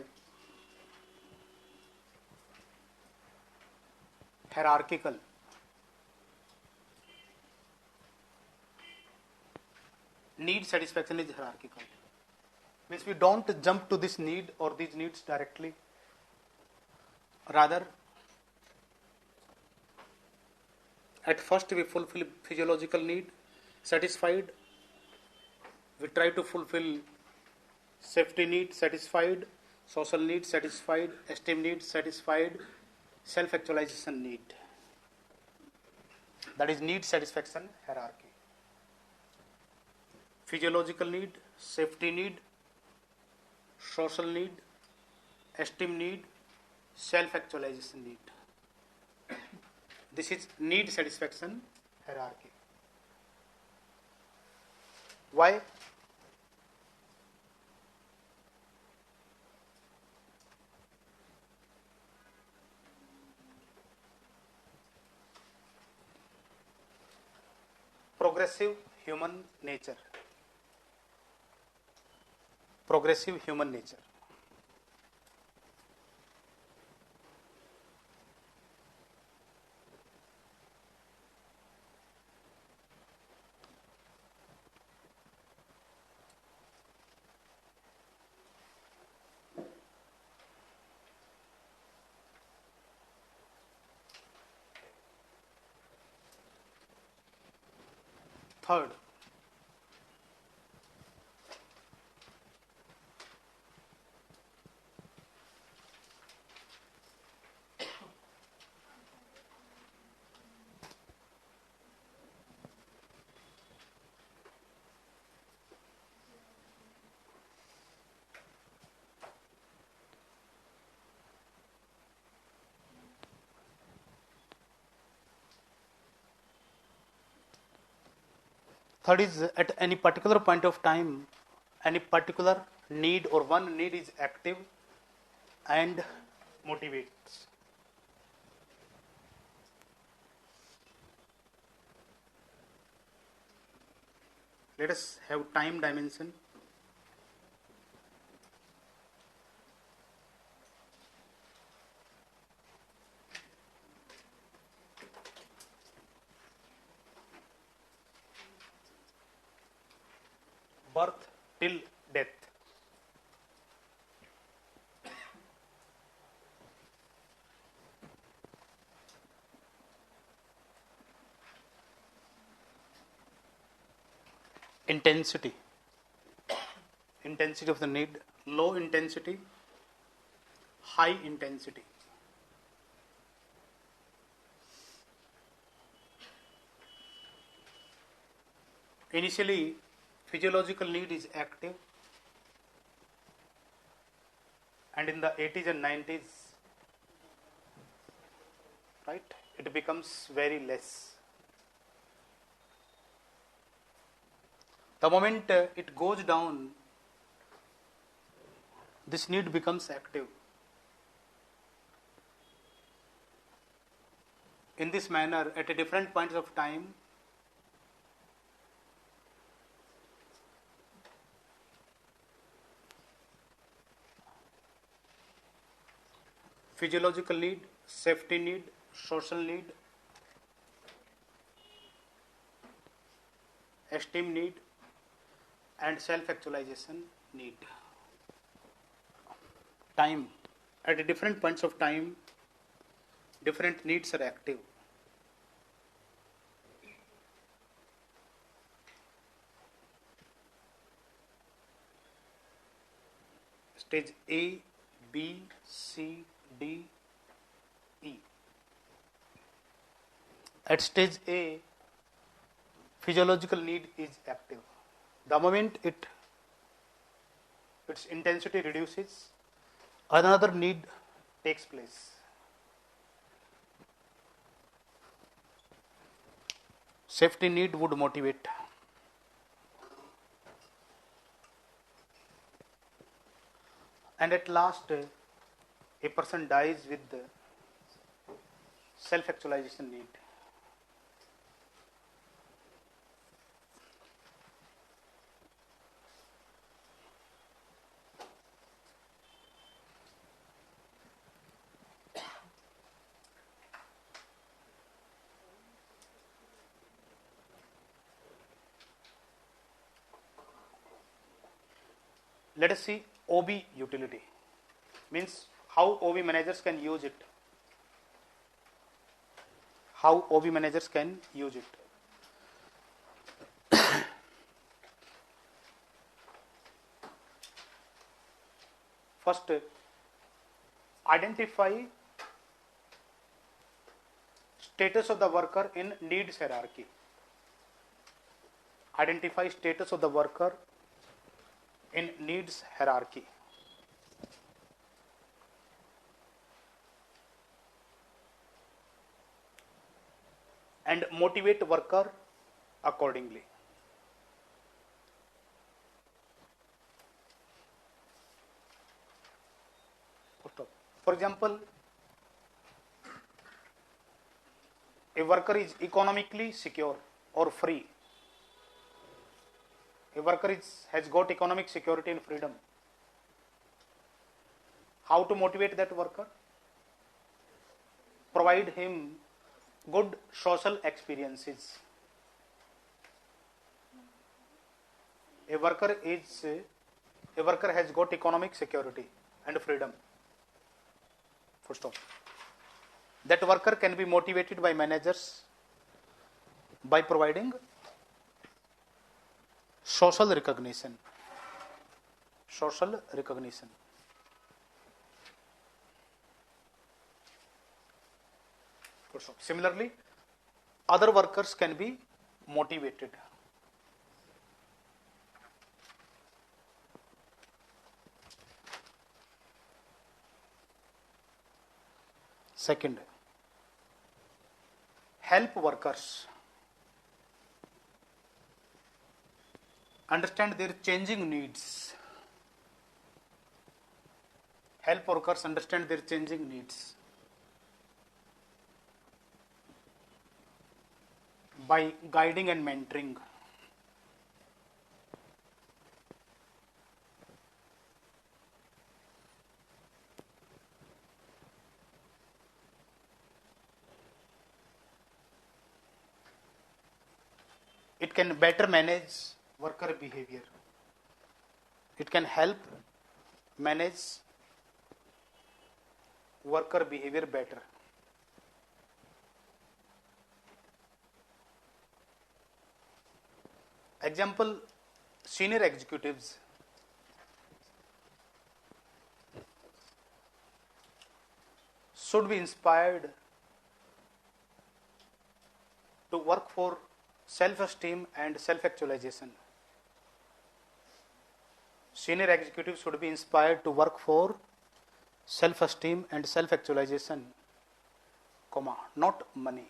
hierarchical. Need satisfaction is hierarchical. Means we don't jump to this need or these needs directly. Rather, at first we fulfill physiological need satisfied. We try to fulfill safety need satisfied, social need satisfied, esteem need satisfied, self-actualization need. That is need satisfaction hierarchy. Physiological need, safety need, social need, esteem need, self-actualization need. This is need satisfaction hierarchy. Why? Progressive human nature. Progressive human nature. Third, third is at any particular point of time, any particular need or one need is active and motivates. Let us have time dimension. Birth till death. Intensity. Intensity of the need, low intensity, high intensity. Initially, physiological need is active, and in the 80s and 90s, right, it becomes very less. The moment it goes down, this need becomes active. In this manner, at a different points of time, physiological need, safety need, social need, esteem need, and self-actualization need. Time. At different points of time, different needs are active. Stage A, B, C, D, E. At stage A, physiological need is active. The moment its intensity reduces, another need takes place. Safety need would motivate. And at last, a person dies with the self-actualization need. Let us see OB utility, means how OB managers can use it. How OB managers can use it. First, identify status of the worker in needs hierarchy. Identify status of the worker in needs hierarchy. And motivate worker accordingly. For example, a worker is economically secure or free. A worker has got economic security and freedom. How to motivate that worker? Provide him good social experiences. A worker has got economic security and freedom. Full stop. That worker can be motivated by managers by providing social recognition. Social recognition. Similarly, other workers can be motivated. Second, help workers understand their changing needs. Help workers understand their changing needs by guiding and mentoring. It can better manage worker behavior. It can help manage worker behavior better. Example, senior executives should be inspired to work for self-esteem and self-actualization. Senior executives should be inspired to work for self-esteem and self-actualization, not money.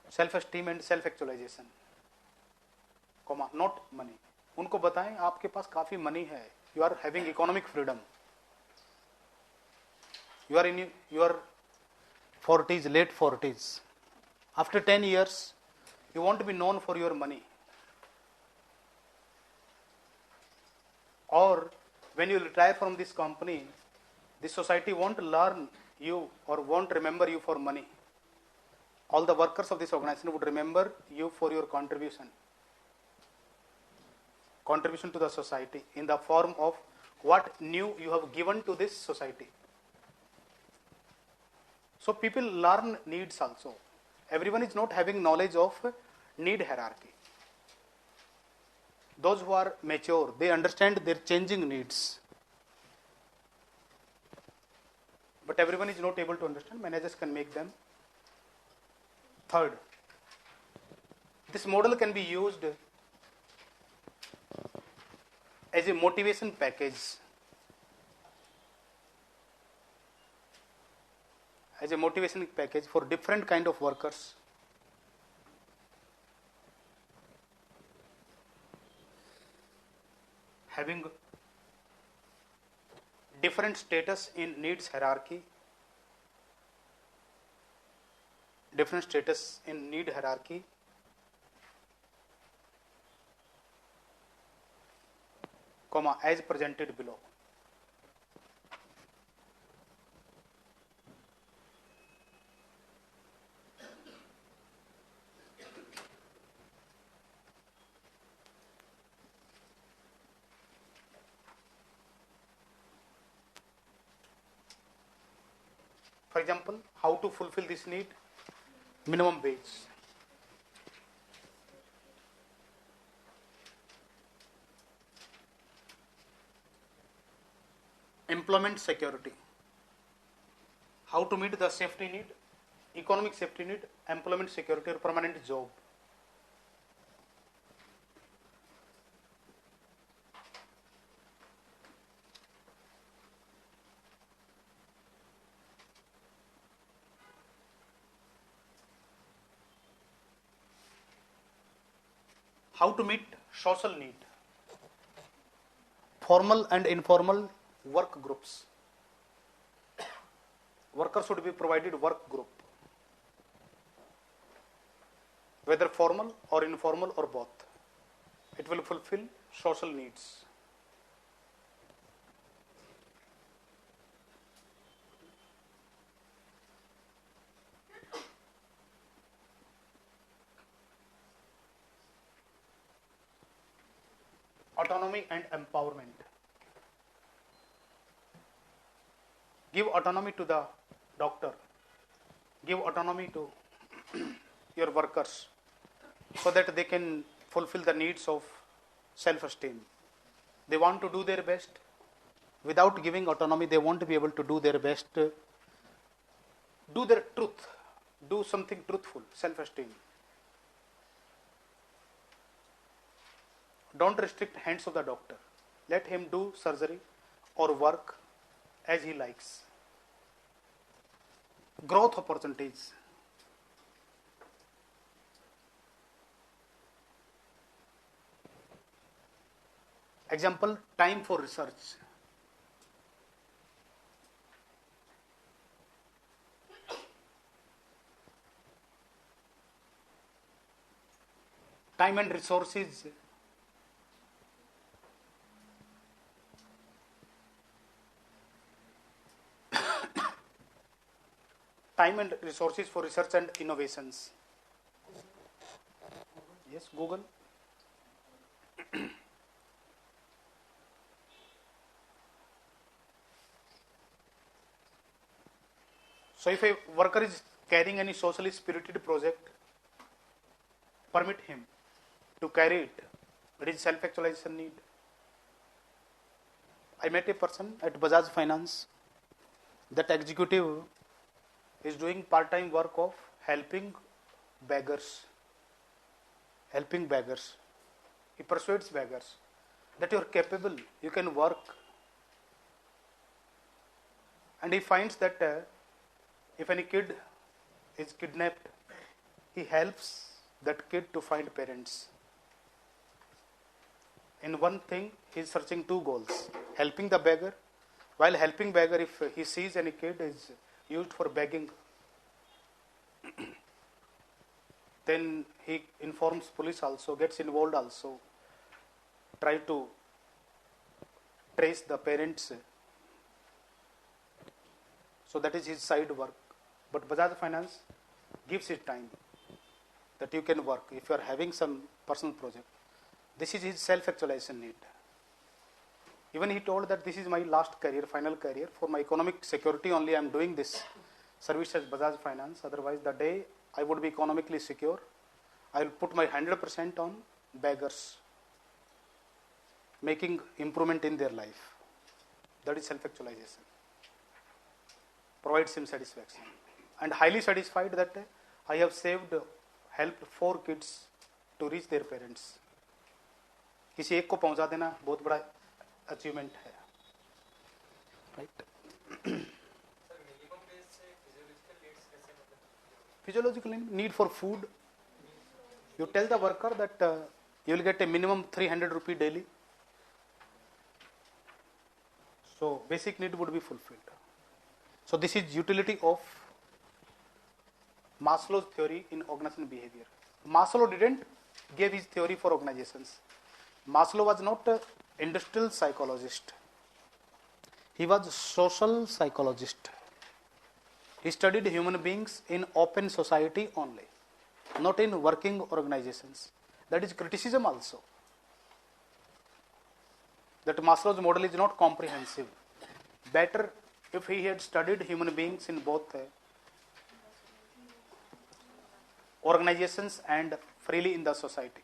Self-esteem and self-actualization, not money. उनको बताएं आपके पास काफी money है, you are having economic freedom, you are in your 40s, late 40s. After 10 years, you want to be known for your money. Or when you retire from this company, the society won't learn you or won't remember you for money. All the workers of this organization would remember you for your contribution to the society in the form of what new you have given to this society. So people learn needs also. Everyone is not having knowledge of need hierarchy. Those who are mature, they understand their changing needs. But everyone is not able to understand. Managers can make them. Third, this model can be used as a motivation package. As a motivation package for different kind of workers. Having different status in needs hierarchy. Different status in need hierarchy. As presented below. For example, how to fulfill this need? Minimum wage. Employment security. How to meet the safety need? Economic safety need, employment security or permanent job. How to meet social need? Formal and informal work groups. Workers should be provided work group, whether formal or informal or both. It will fulfill social needs. Autonomy and empowerment. Give autonomy to the doctor. Give autonomy to your workers so that they can fulfill the needs of self-esteem. They want to do their best. Without giving autonomy, they won't be able to do their best. Do their truth. Do something truthful, self-esteem. Don't restrict hands of the doctor. Let him do surgery or work as he likes. Growth opportunities. Example, time for research. Time and resources. Time and resources for research and innovations. Yes, Google. So if a worker is carrying any socially spirited project, permit him to carry it. It is self-actualization need. I met a person at Bajaj Finance. That executive is doing part-time work of helping beggars. Helping beggars. He persuades beggars that you are capable, you can work. And he finds that if any kid is kidnapped, he helps that kid to find parents. In one thing, he is searching two goals. Helping the beggar. While helping beggar, if he sees any kid is used for begging, then he informs police also, gets involved also, try to trace the parents. So that is his side work. But Bajaj Finance gives it time that you can work if you are having some personal project. This is his self-actualization need. Even he told that this is my last career, final career. For my economic security only I am doing this service as Bajaj Finance. Otherwise the day I would be economically secure, I will put my 100% on beggars, making improvement in their life. That is self-actualization. Provides him satisfaction. And highly satisfied that I have helped 4 kids to reach their parents. किसी एक को पहुंचा देना बहुत बड़ा achievement है, right? Physiological need for food. You tell the worker that you will get a minimum 300 rupee daily. So basic need would be fulfilled. So this is utility of Maslow's theory in organizational behavior. Maslow didn't give his theory for organizations. Maslow was not an industrial psychologist. He was social psychologist. He studied human beings in open society only, not in working organizations. That is criticism also. That Maslow's model is not comprehensive. Better if he had studied human beings in both organizations and freely in the society.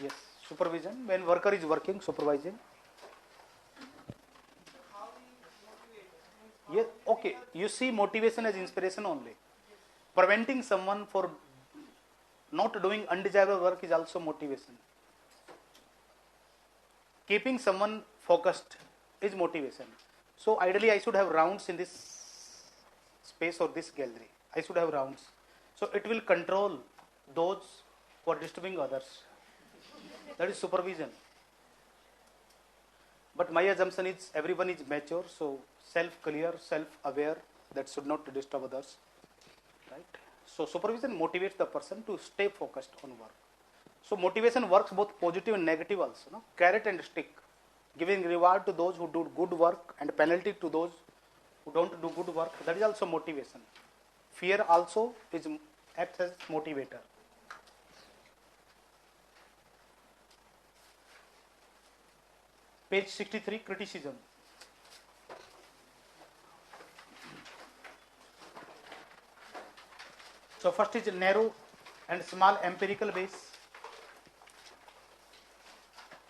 Yes, supervision. When worker is working, supervising. Yes, okay. You see motivation as inspiration only. Preventing someone for not doing undesirable work is also motivation. Keeping someone focused is motivation. So ideally I should have rounds in this space or this gallery. I should have rounds. So it will control those who are disturbing others. That is supervision. But my assumption is everyone is mature, so self-clear, self-aware, that should not disturb others. Right? So supervision motivates the person to stay focused on work. So motivation works both positive and negative also. No? Carrot and stick, giving reward to those who do good work and penalty to those who don't do good work. That is also motivation. Fear also acts as motivator. Page 63, criticism. So first is narrow and small empirical base.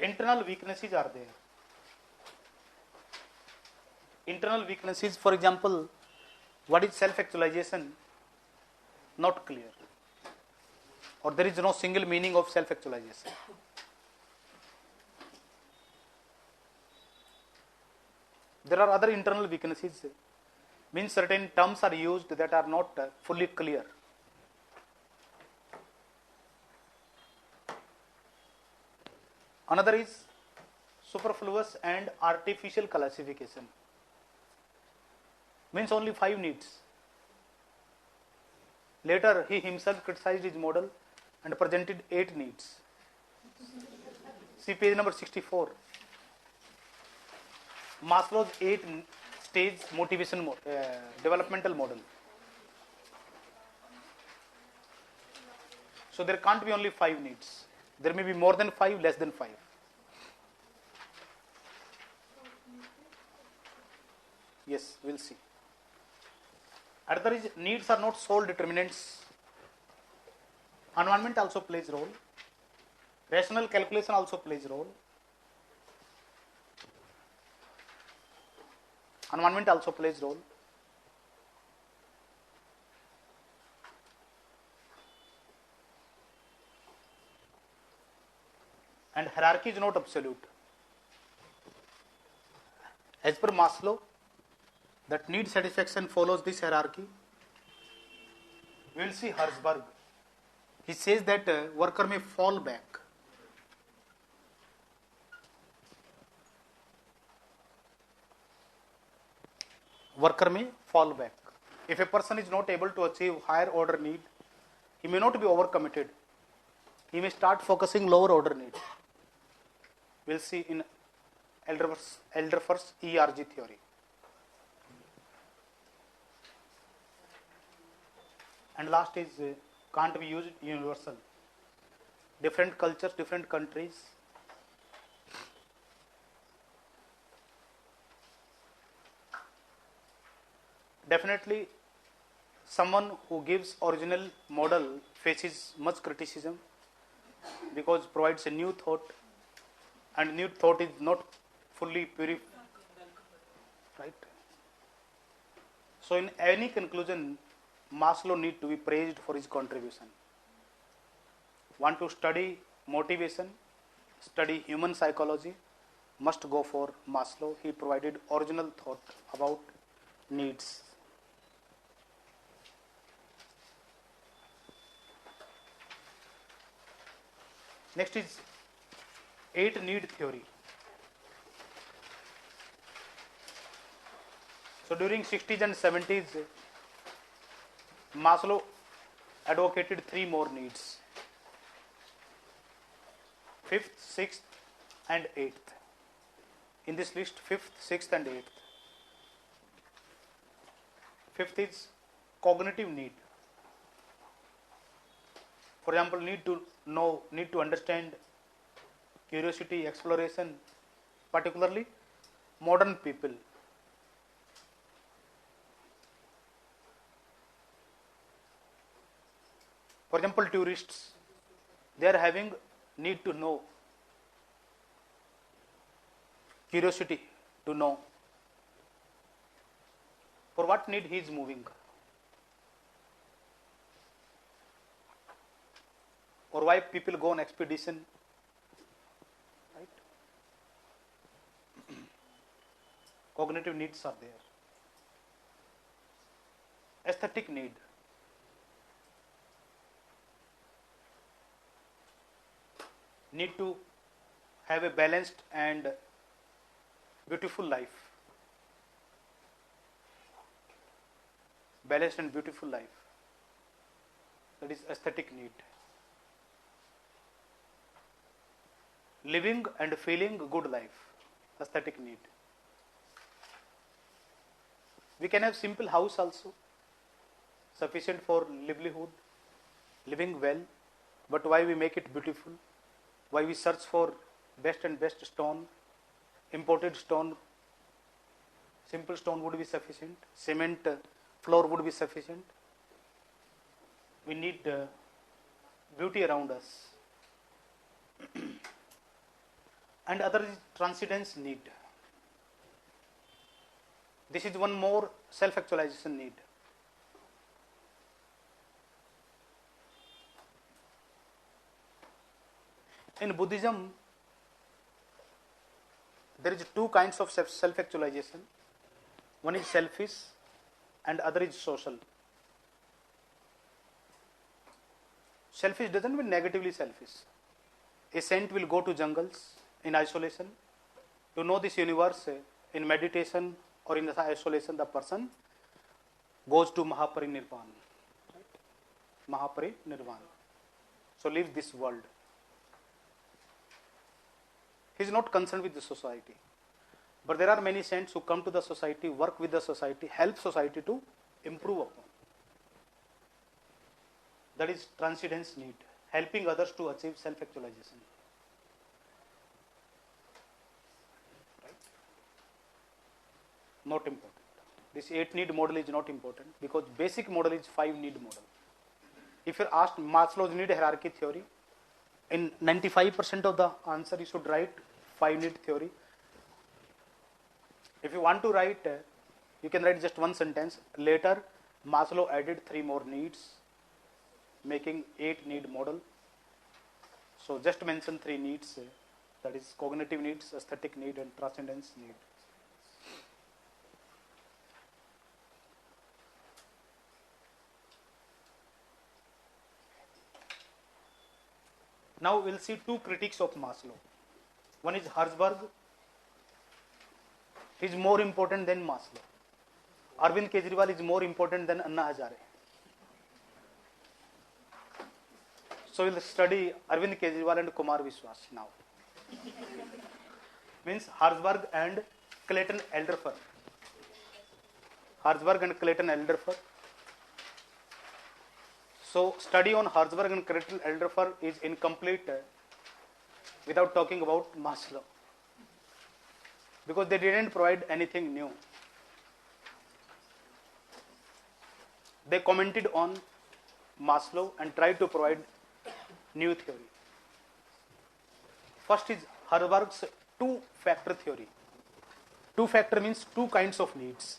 Internal weaknesses are there. Internal weaknesses, for example, what is self-actualization? Not clear. Or there is no single meaning of self-actualization. There are other internal weaknesses, means certain terms are used that are not fully clear. Another is superfluous and artificial classification, means only 5 needs. Later he himself criticized his model and presented 8 needs. See page number 64. Maslow's 8-stage motivation developmental model. So there can't be only 5 needs. There may be more than 5, less than 5. Yes, we'll see. Another is needs are not sole determinants. Environment also plays role. Rational calculation also plays role. Environment also plays role. And hierarchy is not absolute. As per Maslow, that need satisfaction follows this hierarchy. We will see Herzberg. He says that worker may fall back. Worker may fall back. If a person is not able to achieve higher order need, he may not be overcommitted. He may start focusing lower order need. We'll see in Elderfir's ERG theory. And last is can't be used universal. Different cultures, different countries. Definitely, someone who gives original model faces much criticism because provides a new thought, and new thought is not fully purified. Right? So, in any conclusion, Maslow need to be praised for his contribution. Want to study motivation, study human psychology, must go for Maslow. He provided original thought about needs. Next is 8 need theory. So during 60s and 70s, Maslow advocated 3 more needs: 5th, 6th, and 8th. In this list, 5th, 6th, and 8th. 5th is cognitive need. For example, need to know, need to understand, curiosity, exploration, particularly modern people. For example, tourists, they are having need to know, curiosity to know. For what need he is moving, or why people go on expedition, right? Cognitive needs are there. Aesthetic need to have a balanced and beautiful life. Balanced and beautiful life. That is aesthetic need. Living and feeling good life. Aesthetic need. We can have simple house also, sufficient for livelihood, living well, but why we make it beautiful? Why we search for best and best stone, imported stone? Simple stone would be sufficient, cement floor would be sufficient. We need beauty around us. And other is transcendence need. This is one more self-actualization need. In Buddhism, there is two kinds of self-actualization. One is selfish and other is social. Selfish doesn't mean negatively selfish. A saint will go to jungles in isolation to know this universe. In meditation or in the isolation, the person goes to Mahaparinirvana. Right? Mahaparinirvana. So leaves this world. He is not concerned with the society. But there are many saints who come to the society, work with the society, help society to improve upon. That is transcendence need, helping others to achieve self-actualization. Right? Not important. This 8 need model is not important because basic model is 5 need model. If you are asked Maslow's need hierarchy theory, in 95% of the answer you should write 5 need theory. If you want to write, you can write just one sentence. Later, Maslow added 3 more needs, making 8 need model. So just mention 3 needs, that is cognitive needs, aesthetic need and transcendence need. Now we will see 2 critics of Maslow. One is Herzberg. He is more important than Maslow. Arvind Kejriwal is more important than Anna Hazare. So we will study Arvind Kejriwal and Kumar Vishwas now. Means Herzberg and Clayton Elderfer. Herzberg and Clayton Elderfer. So study on Herzberg and Clayton Elderfer is incomplete without talking about Maslow, because they didn't provide anything new. They commented on Maslow and tried to provide new theory. First is Herzberg's 2-factor theory. 2-factor means 2 kinds of needs.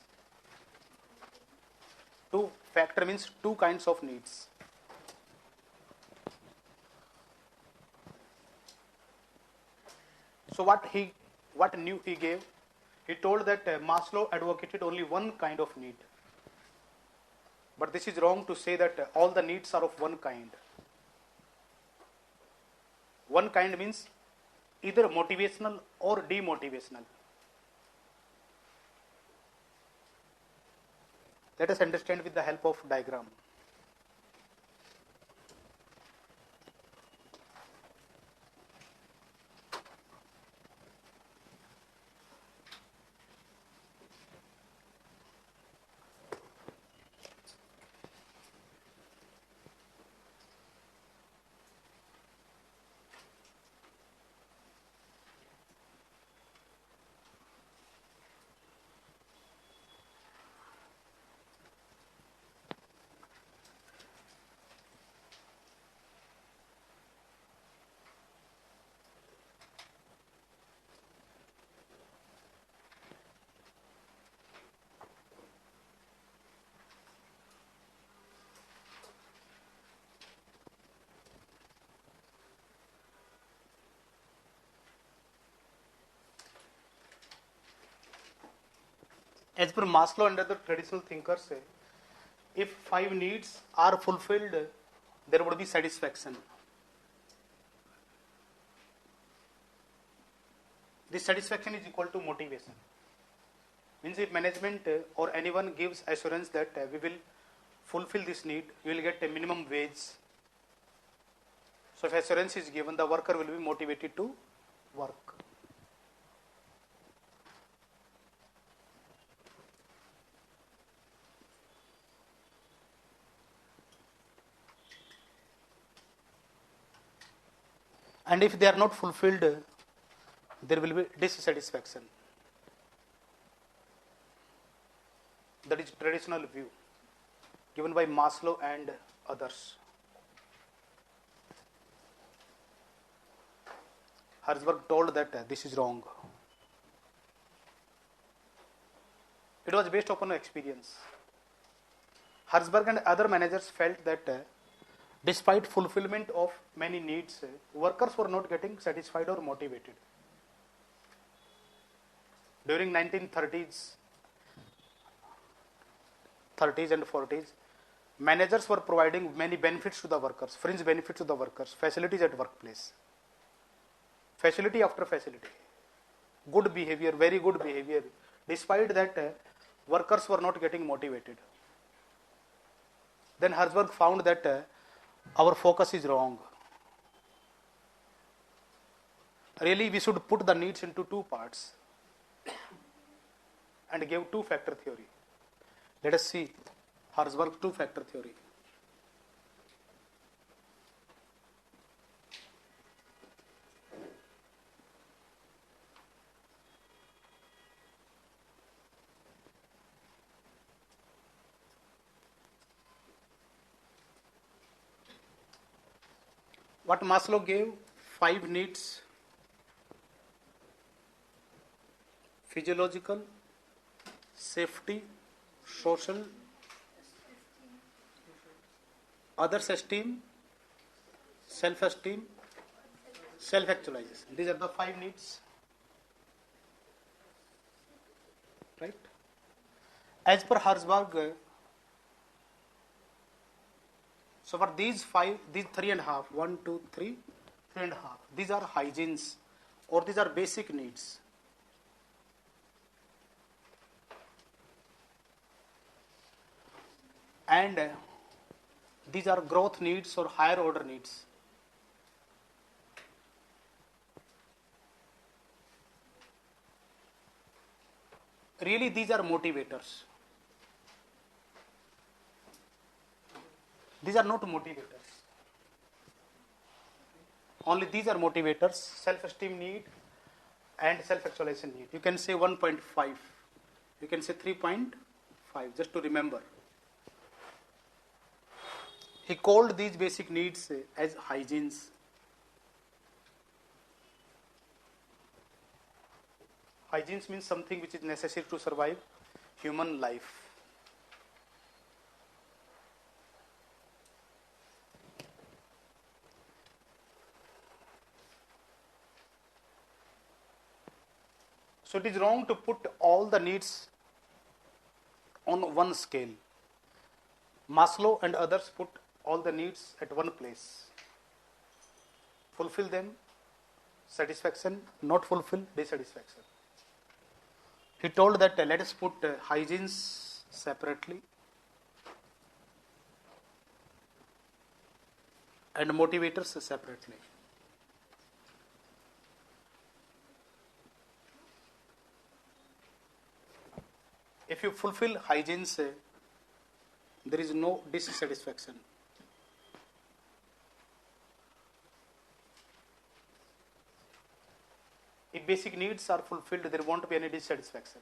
2-factor means 2 kinds of needs. So what new he gave? He told that Maslow advocated only one kind of need. But this is wrong to say that all the needs are of one kind. One kind means either motivational or demotivational. Let us understand with the help of diagram. As per Maslow and other traditional thinkers, if 5 needs are fulfilled, there would be satisfaction. This satisfaction is equal to motivation. Means if management or anyone gives assurance that we will fulfill this need, you will get a minimum wage. So if assurance is given, the worker will be motivated to work. And if they are not fulfilled, there will be dissatisfaction. That is traditional view given by Maslow and others. Herzberg told that this is wrong. It was based upon experience. Herzberg and other managers felt that despite fulfillment of many needs, workers were not getting satisfied or motivated. During 1930s and 40s, managers were providing many benefits to the workers, fringe benefits to the workers, facilities at workplace, facility after facility, good behavior, very good behavior. Despite that, workers were not getting motivated. Then Herzberg found that our focus is wrong. Really, we should put the needs into two parts and give two-factor theory. Let us see Herzberg two-factor theory. What Maslow gave? 5 needs: physiological, safety, social, others esteem, self-esteem, self-actualization. These are the 5 needs. Right? As per Herzberg, so for these 5, these 3.5, 1, 2, 3, 3.5, these are hygienes or these are basic needs. And these are growth needs or higher order needs. Really, these are motivators. These are not motivators. Only these are motivators: self-esteem need and self-actualization need. You can say 1.5. You can say 3.5, just to remember. He called these basic needs as hygienes. Hygienes means something which is necessary to survive human life. So it is wrong to put all the needs on one scale. Maslow and others put all the needs at one place. Fulfill them, satisfaction; not fulfill, dissatisfaction. He told that let us put hygienes separately and motivators separately. If you fulfill hygienes, there is no dissatisfaction. If basic needs are fulfilled, there won't be any dissatisfaction.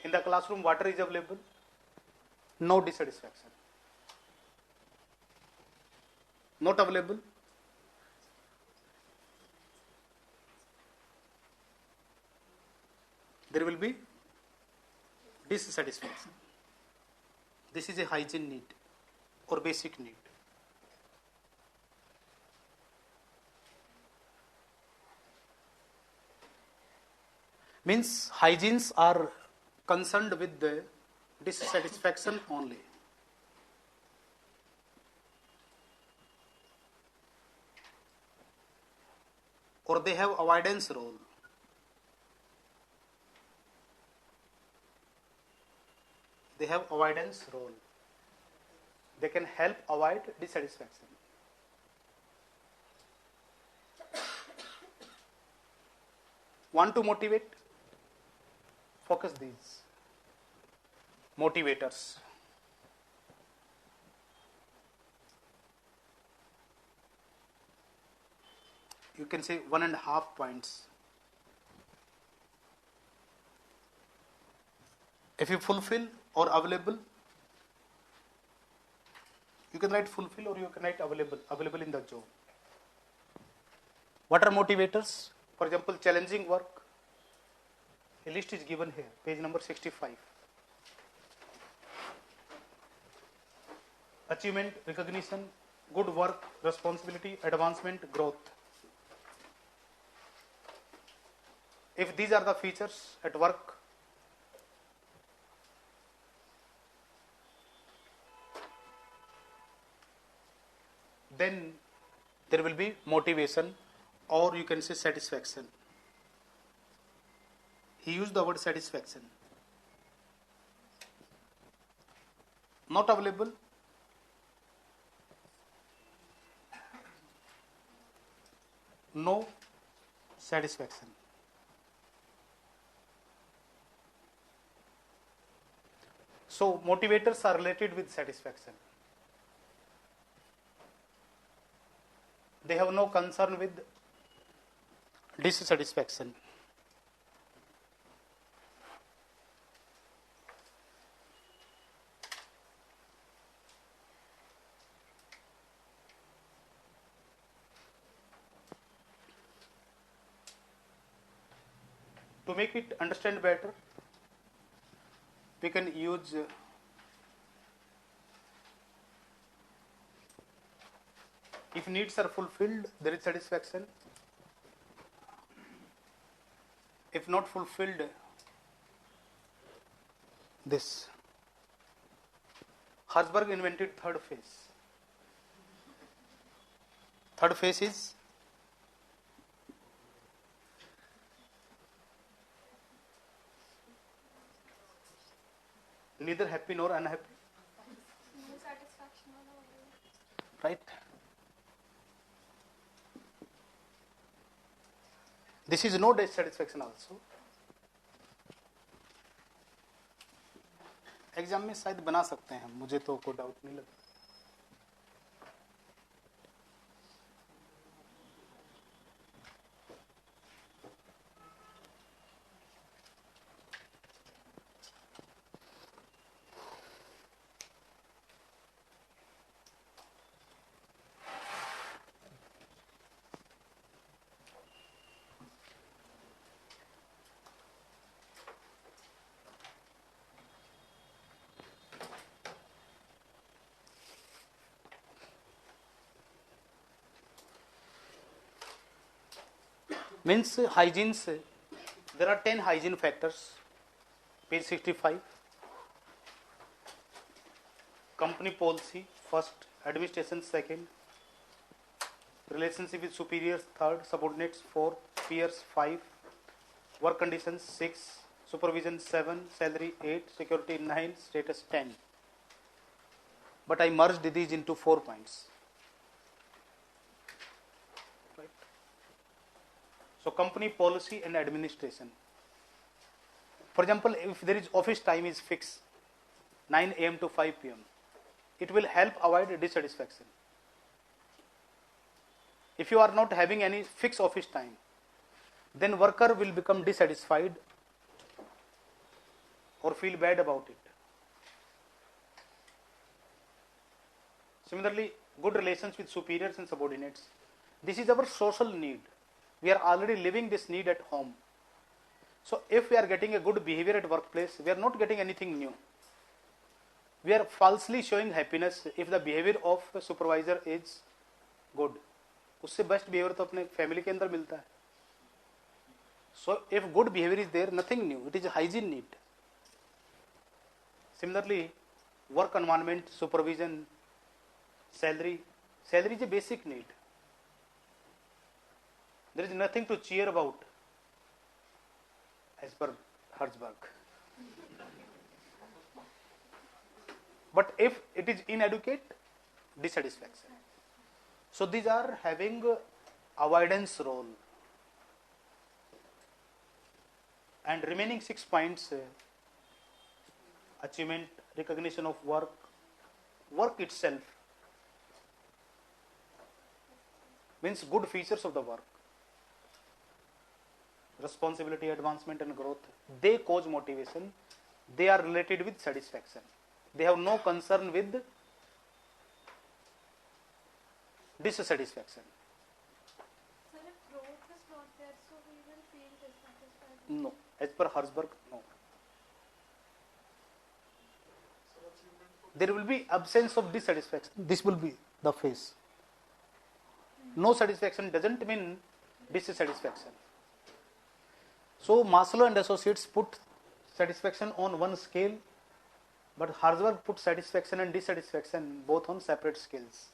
In the classroom, water is available, no dissatisfaction. Not available, there will be dissatisfaction. This is a hygiene need or basic need. Means hygienes are concerned with the dissatisfaction only. Or they have avoidance role. They have avoidance role. They can help avoid dissatisfaction. Want to motivate? Focus these motivators. You can say 1.5 points. If you fulfill or available, you can write fulfill or you can write available in the job. What are motivators? For example, challenging work. A list is given here, page number 65. Achievement, recognition, good work, responsibility, advancement, growth. If these are the features at work, then there will be motivation, or you can say satisfaction. He used the word satisfaction. Not available, no satisfaction. So motivators are related with satisfaction. They have no concern with dissatisfaction. To make it understand better, we can use if needs are fulfilled, there is satisfaction. If not fulfilled, this. Herzberg invented third phase. Third phase is neither happy nor unhappy. No satisfaction or no. Right? This is no dissatisfaction also. Exam में शायद बना सकते हैं, मुझे तो कोई doubt नहीं लगता. Means hygienes, there are 10 hygiene factors, page 65. Company policy, first. Administration, second. Relationship with superiors, third. Subordinates, fourth. Peers, 5. Work conditions, 6. Supervision, 7. Salary, 8. Security, 9. Status, 10. But I merged these into 4 points. So company policy and administration. For example, if there is office time is fixed, 9 a.m. to 5 p.m., it will help avoid dissatisfaction. If you are not having any fixed office time, then worker will become dissatisfied or feel bad about it. Similarly, good relations with superiors and subordinates. This is our social need. We are already living this need at home. So if we are getting a good behavior at workplace, we are not getting anything new. We are falsely showing happiness if the behavior of a supervisor is good. उससे best behavior तो अपने family के अंदर मिलता है. So if good behavior is there, nothing new. It is a hygiene need. Similarly, work environment, supervision, salary. Salary is a basic need. There is nothing to cheer about as per Herzberg. But if it is inadequate, dissatisfaction. So these are having avoidance role. And remaining 6 points, achievement, recognition of work, work itself means good features of the work, responsibility, advancement and growth. They cause motivation. They are related with satisfaction. They have no concern with dissatisfaction. Sir, if growth is not there, so we will feel dissatisfied. No. As per Herzberg, no. There will be absence of dissatisfaction. This will be the phase. No satisfaction doesn't mean dissatisfaction. So Maslow and Associates put satisfaction on one scale, but Herzberg put satisfaction and dissatisfaction both on separate scales.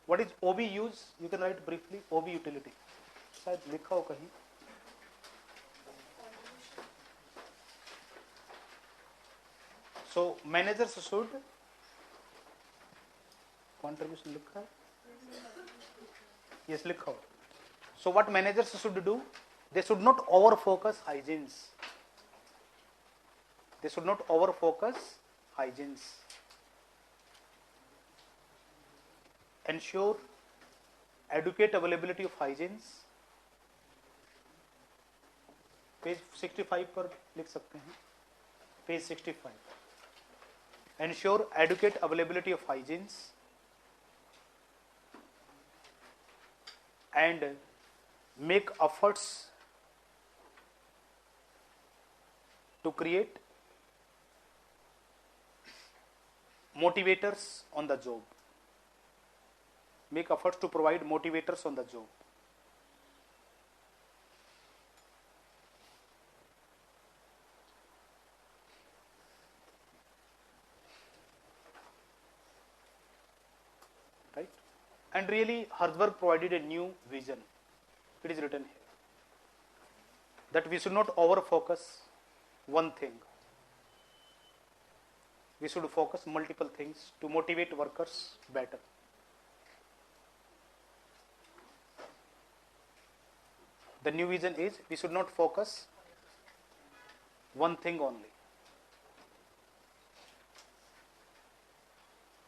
What is OB use? You can write briefly. OB utility. शायद लिखा हो कहीं. So managers should contribution लिखा है. Yes, लिखा हो. So what managers should do? They should not over focus hygienes. They should not over focus hygienes. Ensure adequate availability of hygienes. Page 65 पर लिख सकते हैं. Page 65. Ensure adequate availability of hygienes and make efforts to create motivators on the job. Make efforts to provide motivators on the job. Right? And really, Herzberg provided a new vision. It is written here that we should not over focus one thing. We should focus multiple things to motivate workers better. The new vision is we should not focus one thing only.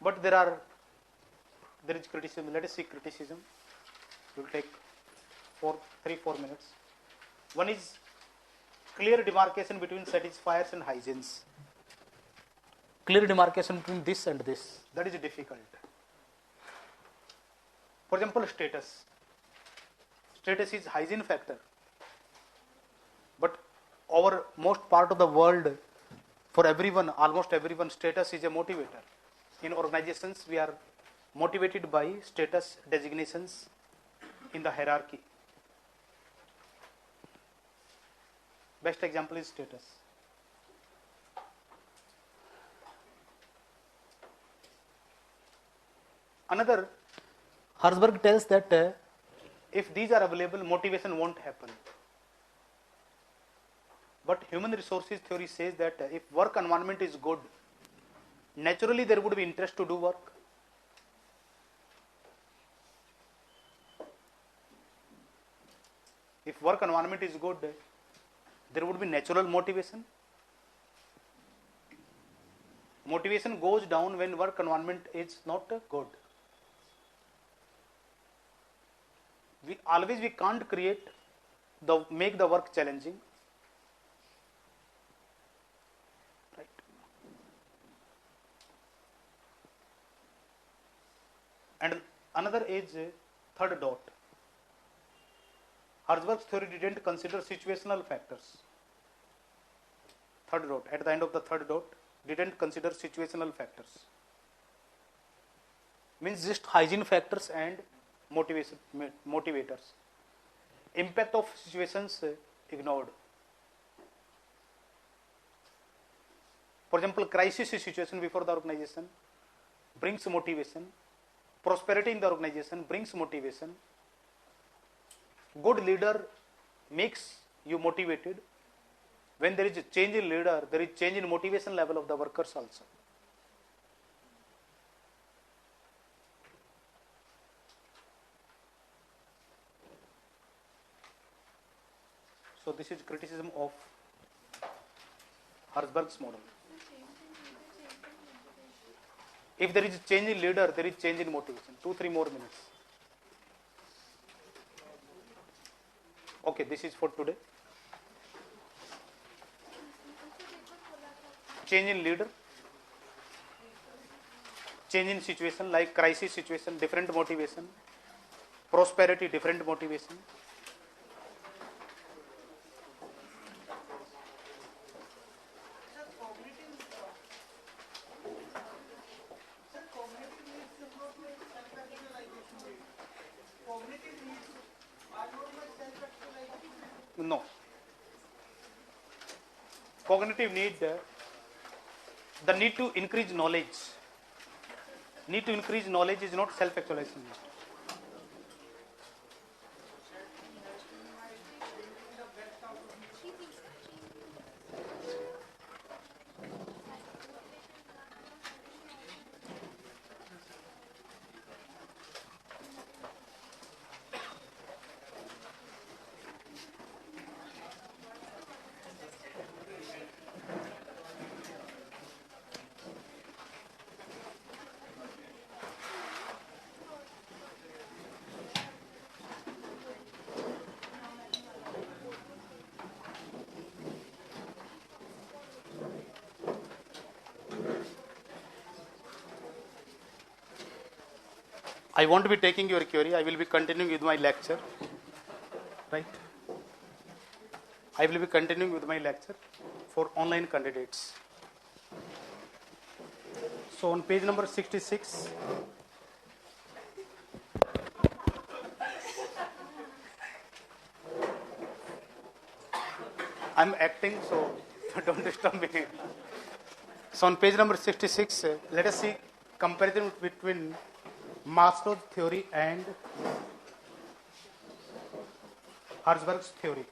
But there is criticism. Let us see criticism. It will take 3-4 minutes. One is clear demarcation between satisfiers and hygienes. Clear demarcation between this and this. That is difficult. For example, status. Status is hygiene factor. But over most part of the world, for everyone, almost everyone, status is a motivator. In organizations, we are motivated by status designations in the hierarchy. Best example is status. Another, Herzberg tells that if these are available, motivation won't happen. But human resources theory says that if work environment is good, naturally there would be interest to do work. If work environment is good, there would be natural motivation. Motivation goes down when work environment is not good. We can't make the work challenging. Right. And another is third dot. Herzberg's theory didn't consider situational factors. Third dot. At the end of the third dot, didn't consider situational factors. Means just hygiene factors and motivators. Impact of situations ignored. For example, crisis situation before the organization brings motivation. Prosperity in the organization brings motivation. Good leader makes you motivated. When there is a change in leader, there is change in motivation level of the workers also. So this is criticism of Herzberg's model. If there is a change in leader, there is change in motivation. 2-3 more minutes. Okay, this is for today. Change in leader, change in situation like crisis situation, different motivation. Prosperity, different motivation. No. Cognitive need, the need to increase knowledge. Need to increase knowledge is not self-actualization. I won't be taking your query. I will be continuing with my lecture. Right? I will be continuing with my lecture for online candidates. So on page number 66, I'm acting, so don't disturb me. So on page number 66, let us see comparison between Maslow's theory and Herzberg's theory.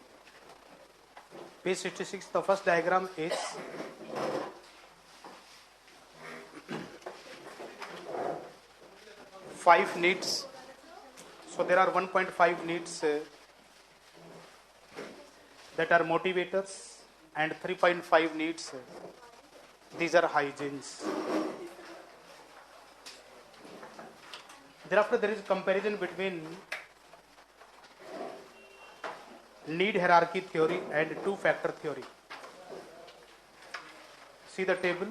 Page 66, the first diagram is five needs. So there are 1.5 needs that are motivators and 3.5 needs. These are hygienes. Thereafter, there is comparison between need hierarchy theory and two-factor theory. See the table.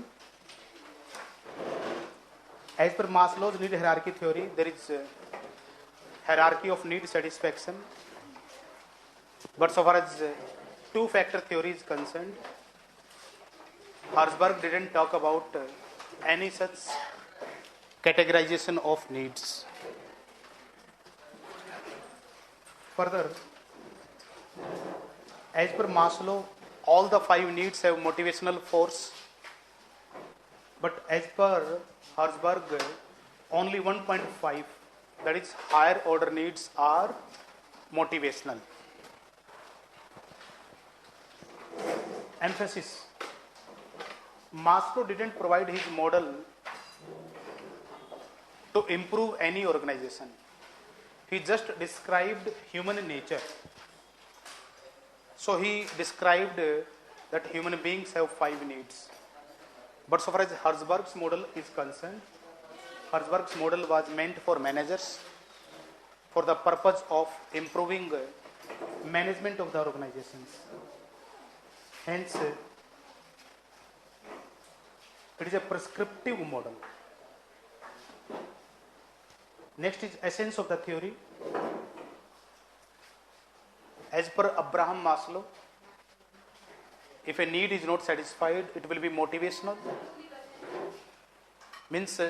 As per Maslow's need hierarchy theory, there is a hierarchy of need satisfaction. But so far as two-factor theory is concerned, Herzberg didn't talk about any such categorization of needs. Further, as per Maslow, all the five needs have motivational force, but as per Herzberg, only 1.5, that is higher order needs, are motivational. Emphasis. Maslow didn't provide his model to improve any organization. He just described human nature. So he described that human beings have five needs. But so far as Herzberg's model is concerned, Herzberg's model was meant for managers for the purpose of improving management of the organizations. Hence, it is a prescriptive model. Next is essence of the theory. As per Abraham Maslow, if a need is not satisfied, it will be motivational. Means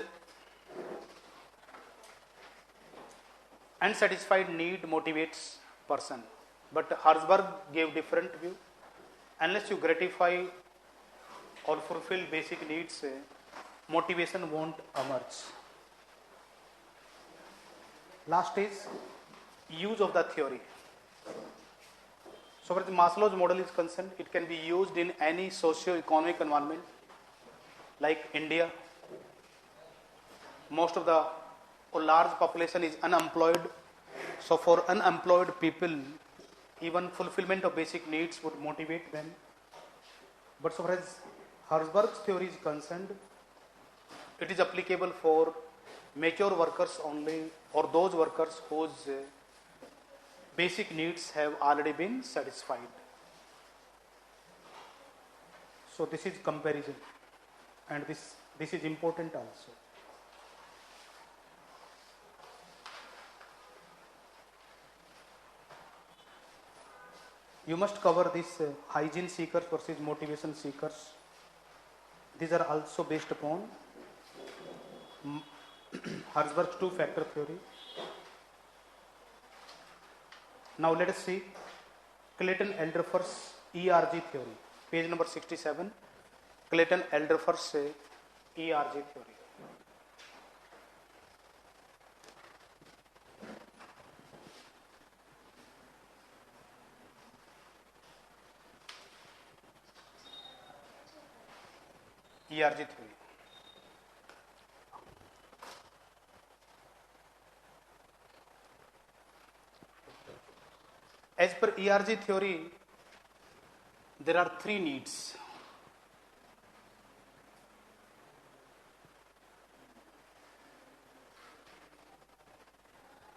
unsatisfied need motivates person. But Herzberg gave different view. Unless you gratify or fulfill basic needs, motivation won't emerge. Last is use of the theory. So, far as Maslow's model is concerned, it can be used in any socio-economic environment like India. Most of the or large population is unemployed. So, for unemployed people, even fulfillment of basic needs would motivate them. But so far as Herzberg's theory is concerned, it is applicable for mature workers only, or those workers whose basic needs have already been satisfied. So this is comparison, and this is important also. You must cover this hygiene seekers versus motivation seekers. These are also based upon Herzberg's two-factor theory. Now let us see Clayton Eldorfer's ERG theory, page number 67. Clayton Eldorfer's ERG theory. ERG theory. As per ERG theory, there are three needs.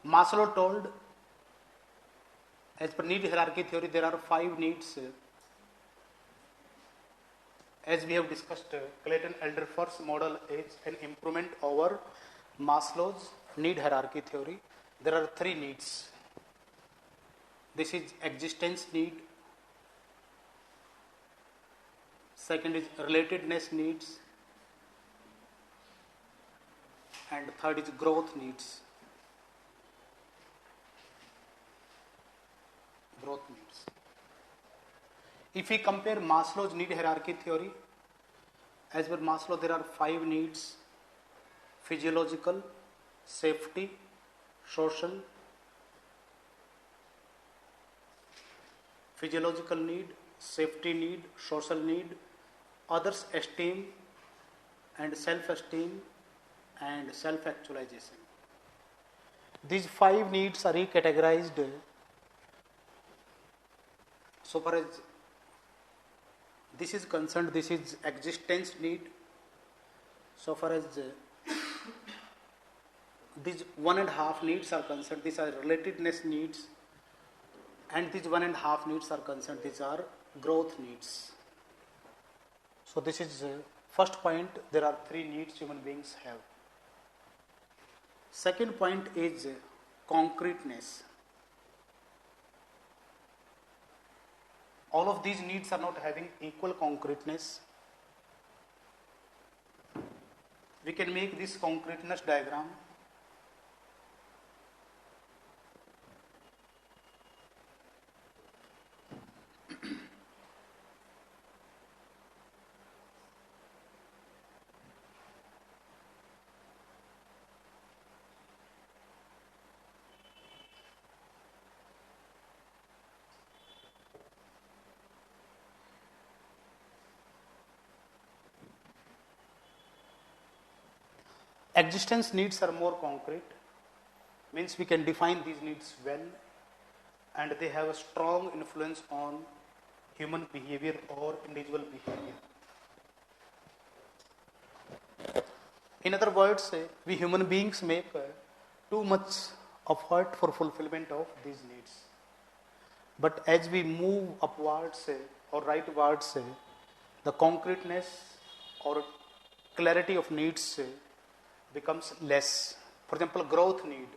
Maslow told, as per need hierarchy theory, there are 5 needs. As we have discussed, Clayton Eldorfer's model is an improvement over Maslow's need hierarchy theory. There are 3 needs. This is existence need. Second is relatedness needs. And third is growth needs. Growth needs. If we compare Maslow's need hierarchy theory, as per Maslow there are 5 needs: physiological, safety, social, physiological need, safety need, social need, others' esteem and self-esteem and self-actualization. These 5 needs are recategorized so far as this is concerned. This is existence need. So far as these 1.5 needs are concerned, these are relatedness needs, and these 1.5 needs are concerned, these are growth needs. So this is first point. There are 3 needs human beings have. Second point is concreteness. All of these needs are not having equal concreteness. We can make this concreteness diagram. Existence needs are more concrete, means we can define these needs well, and they have a strong influence on human behavior or individual behavior. In other words, we human beings make too much effort for fulfillment of these needs. But as we move upwards or rightwards, the concreteness or clarity of needs becomes less. For example, growth need.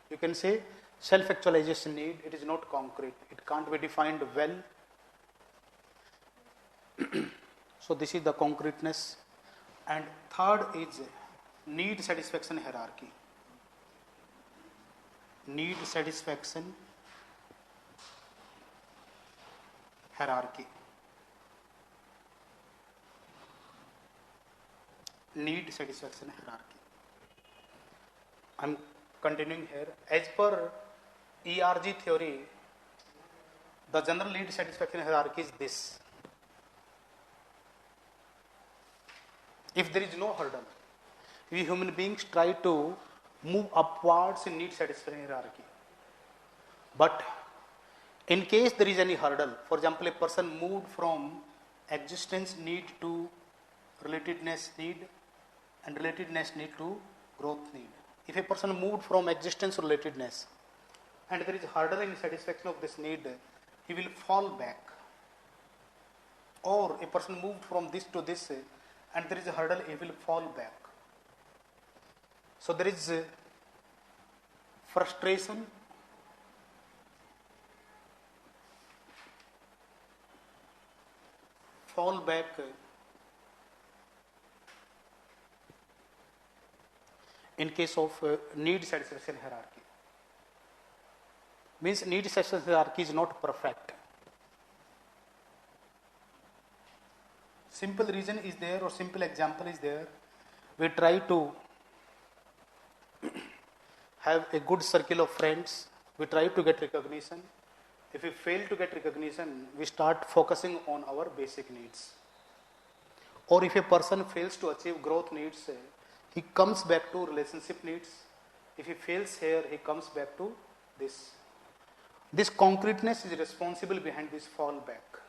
You can say self-actualization need, it is not concrete. It can't be defined well. So this is the concreteness. And third is need satisfaction hierarchy. Need satisfaction hierarchy. need satisfaction hierarchy. I'm continuing here. As per ERG theory, the general need satisfaction hierarchy is this. If there is no hurdle, we human beings try to move upwards in need satisfaction hierarchy. But in case there is any hurdle, for example, a person moved from existence need to relatedness need and relatedness need to growth need. If a person moved from existence to relatedness and there is a hurdle in satisfaction of this need, he will fall back. Or a person moved from this to this and there is a hurdle, he will fall back. So there is frustration, fall back, in case of need satisfaction hierarchy. Means need satisfaction hierarchy is not perfect. Simple reason is there or simple example is there. We try to have a good circle of friends. We try to get recognition. If we fail to get recognition, we start focusing on our basic needs. Or if a person fails to achieve growth needs, he comes back to relationship needs. If he fails here, he comes back to this. This concreteness is responsible behind this fallback.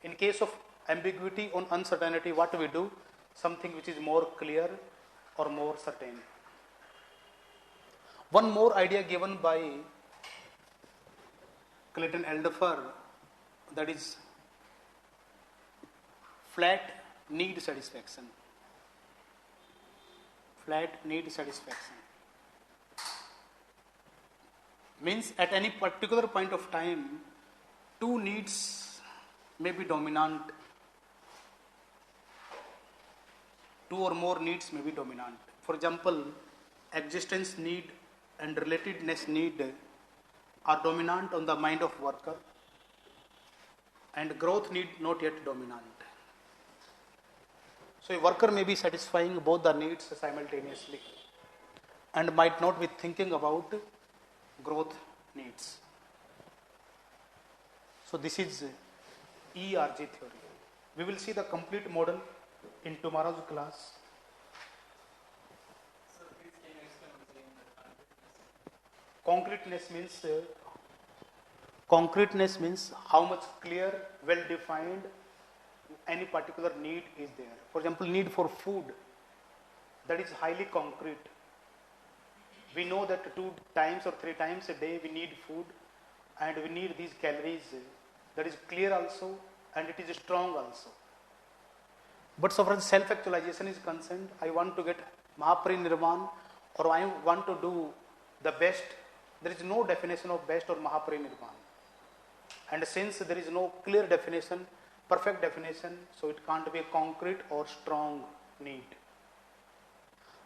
In case of ambiguity or uncertainty, what we do? Something which is more clear or more certain. One more idea given by Clayton Alderfer, that is flat need satisfaction. Flat need satisfaction means at any particular point of time, two needs may be dominant. Two or more needs may be dominant. For example, existence need and relatedness need are dominant on the mind of worker and growth need not yet dominant. So a worker may be satisfying both the needs simultaneously and might not be thinking about growth needs. So this is ERG theory. We will see the complete model in tomorrow's class. Sir, please can you explain the same, Concreteness means how much clear, well defined any particular need is there. For example, need for food, that is highly concrete. We know that 2 times or 3 times a day we need food and we need these calories. That is clear also and it is strong also. But so far as self-actualization is concerned, I want to get Mahaparinirvan or I want to do the best. There is no definition of best or Mahaparinirvan. And since there is no clear definition, perfect definition, so it can't be a concrete or strong need.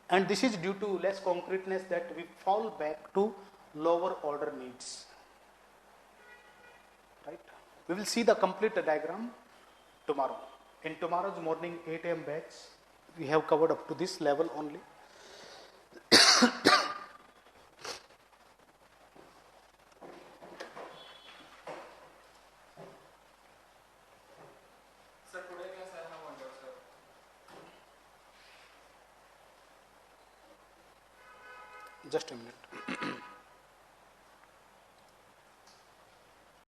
And this is due to less concreteness that we fall back to lower order needs. Right? We will see the complete diagram tomorrow. In tomorrow's morning 8 a.m. batch, we have covered up to this level only. Sir, today class I have one doubt, sir. Just a minute.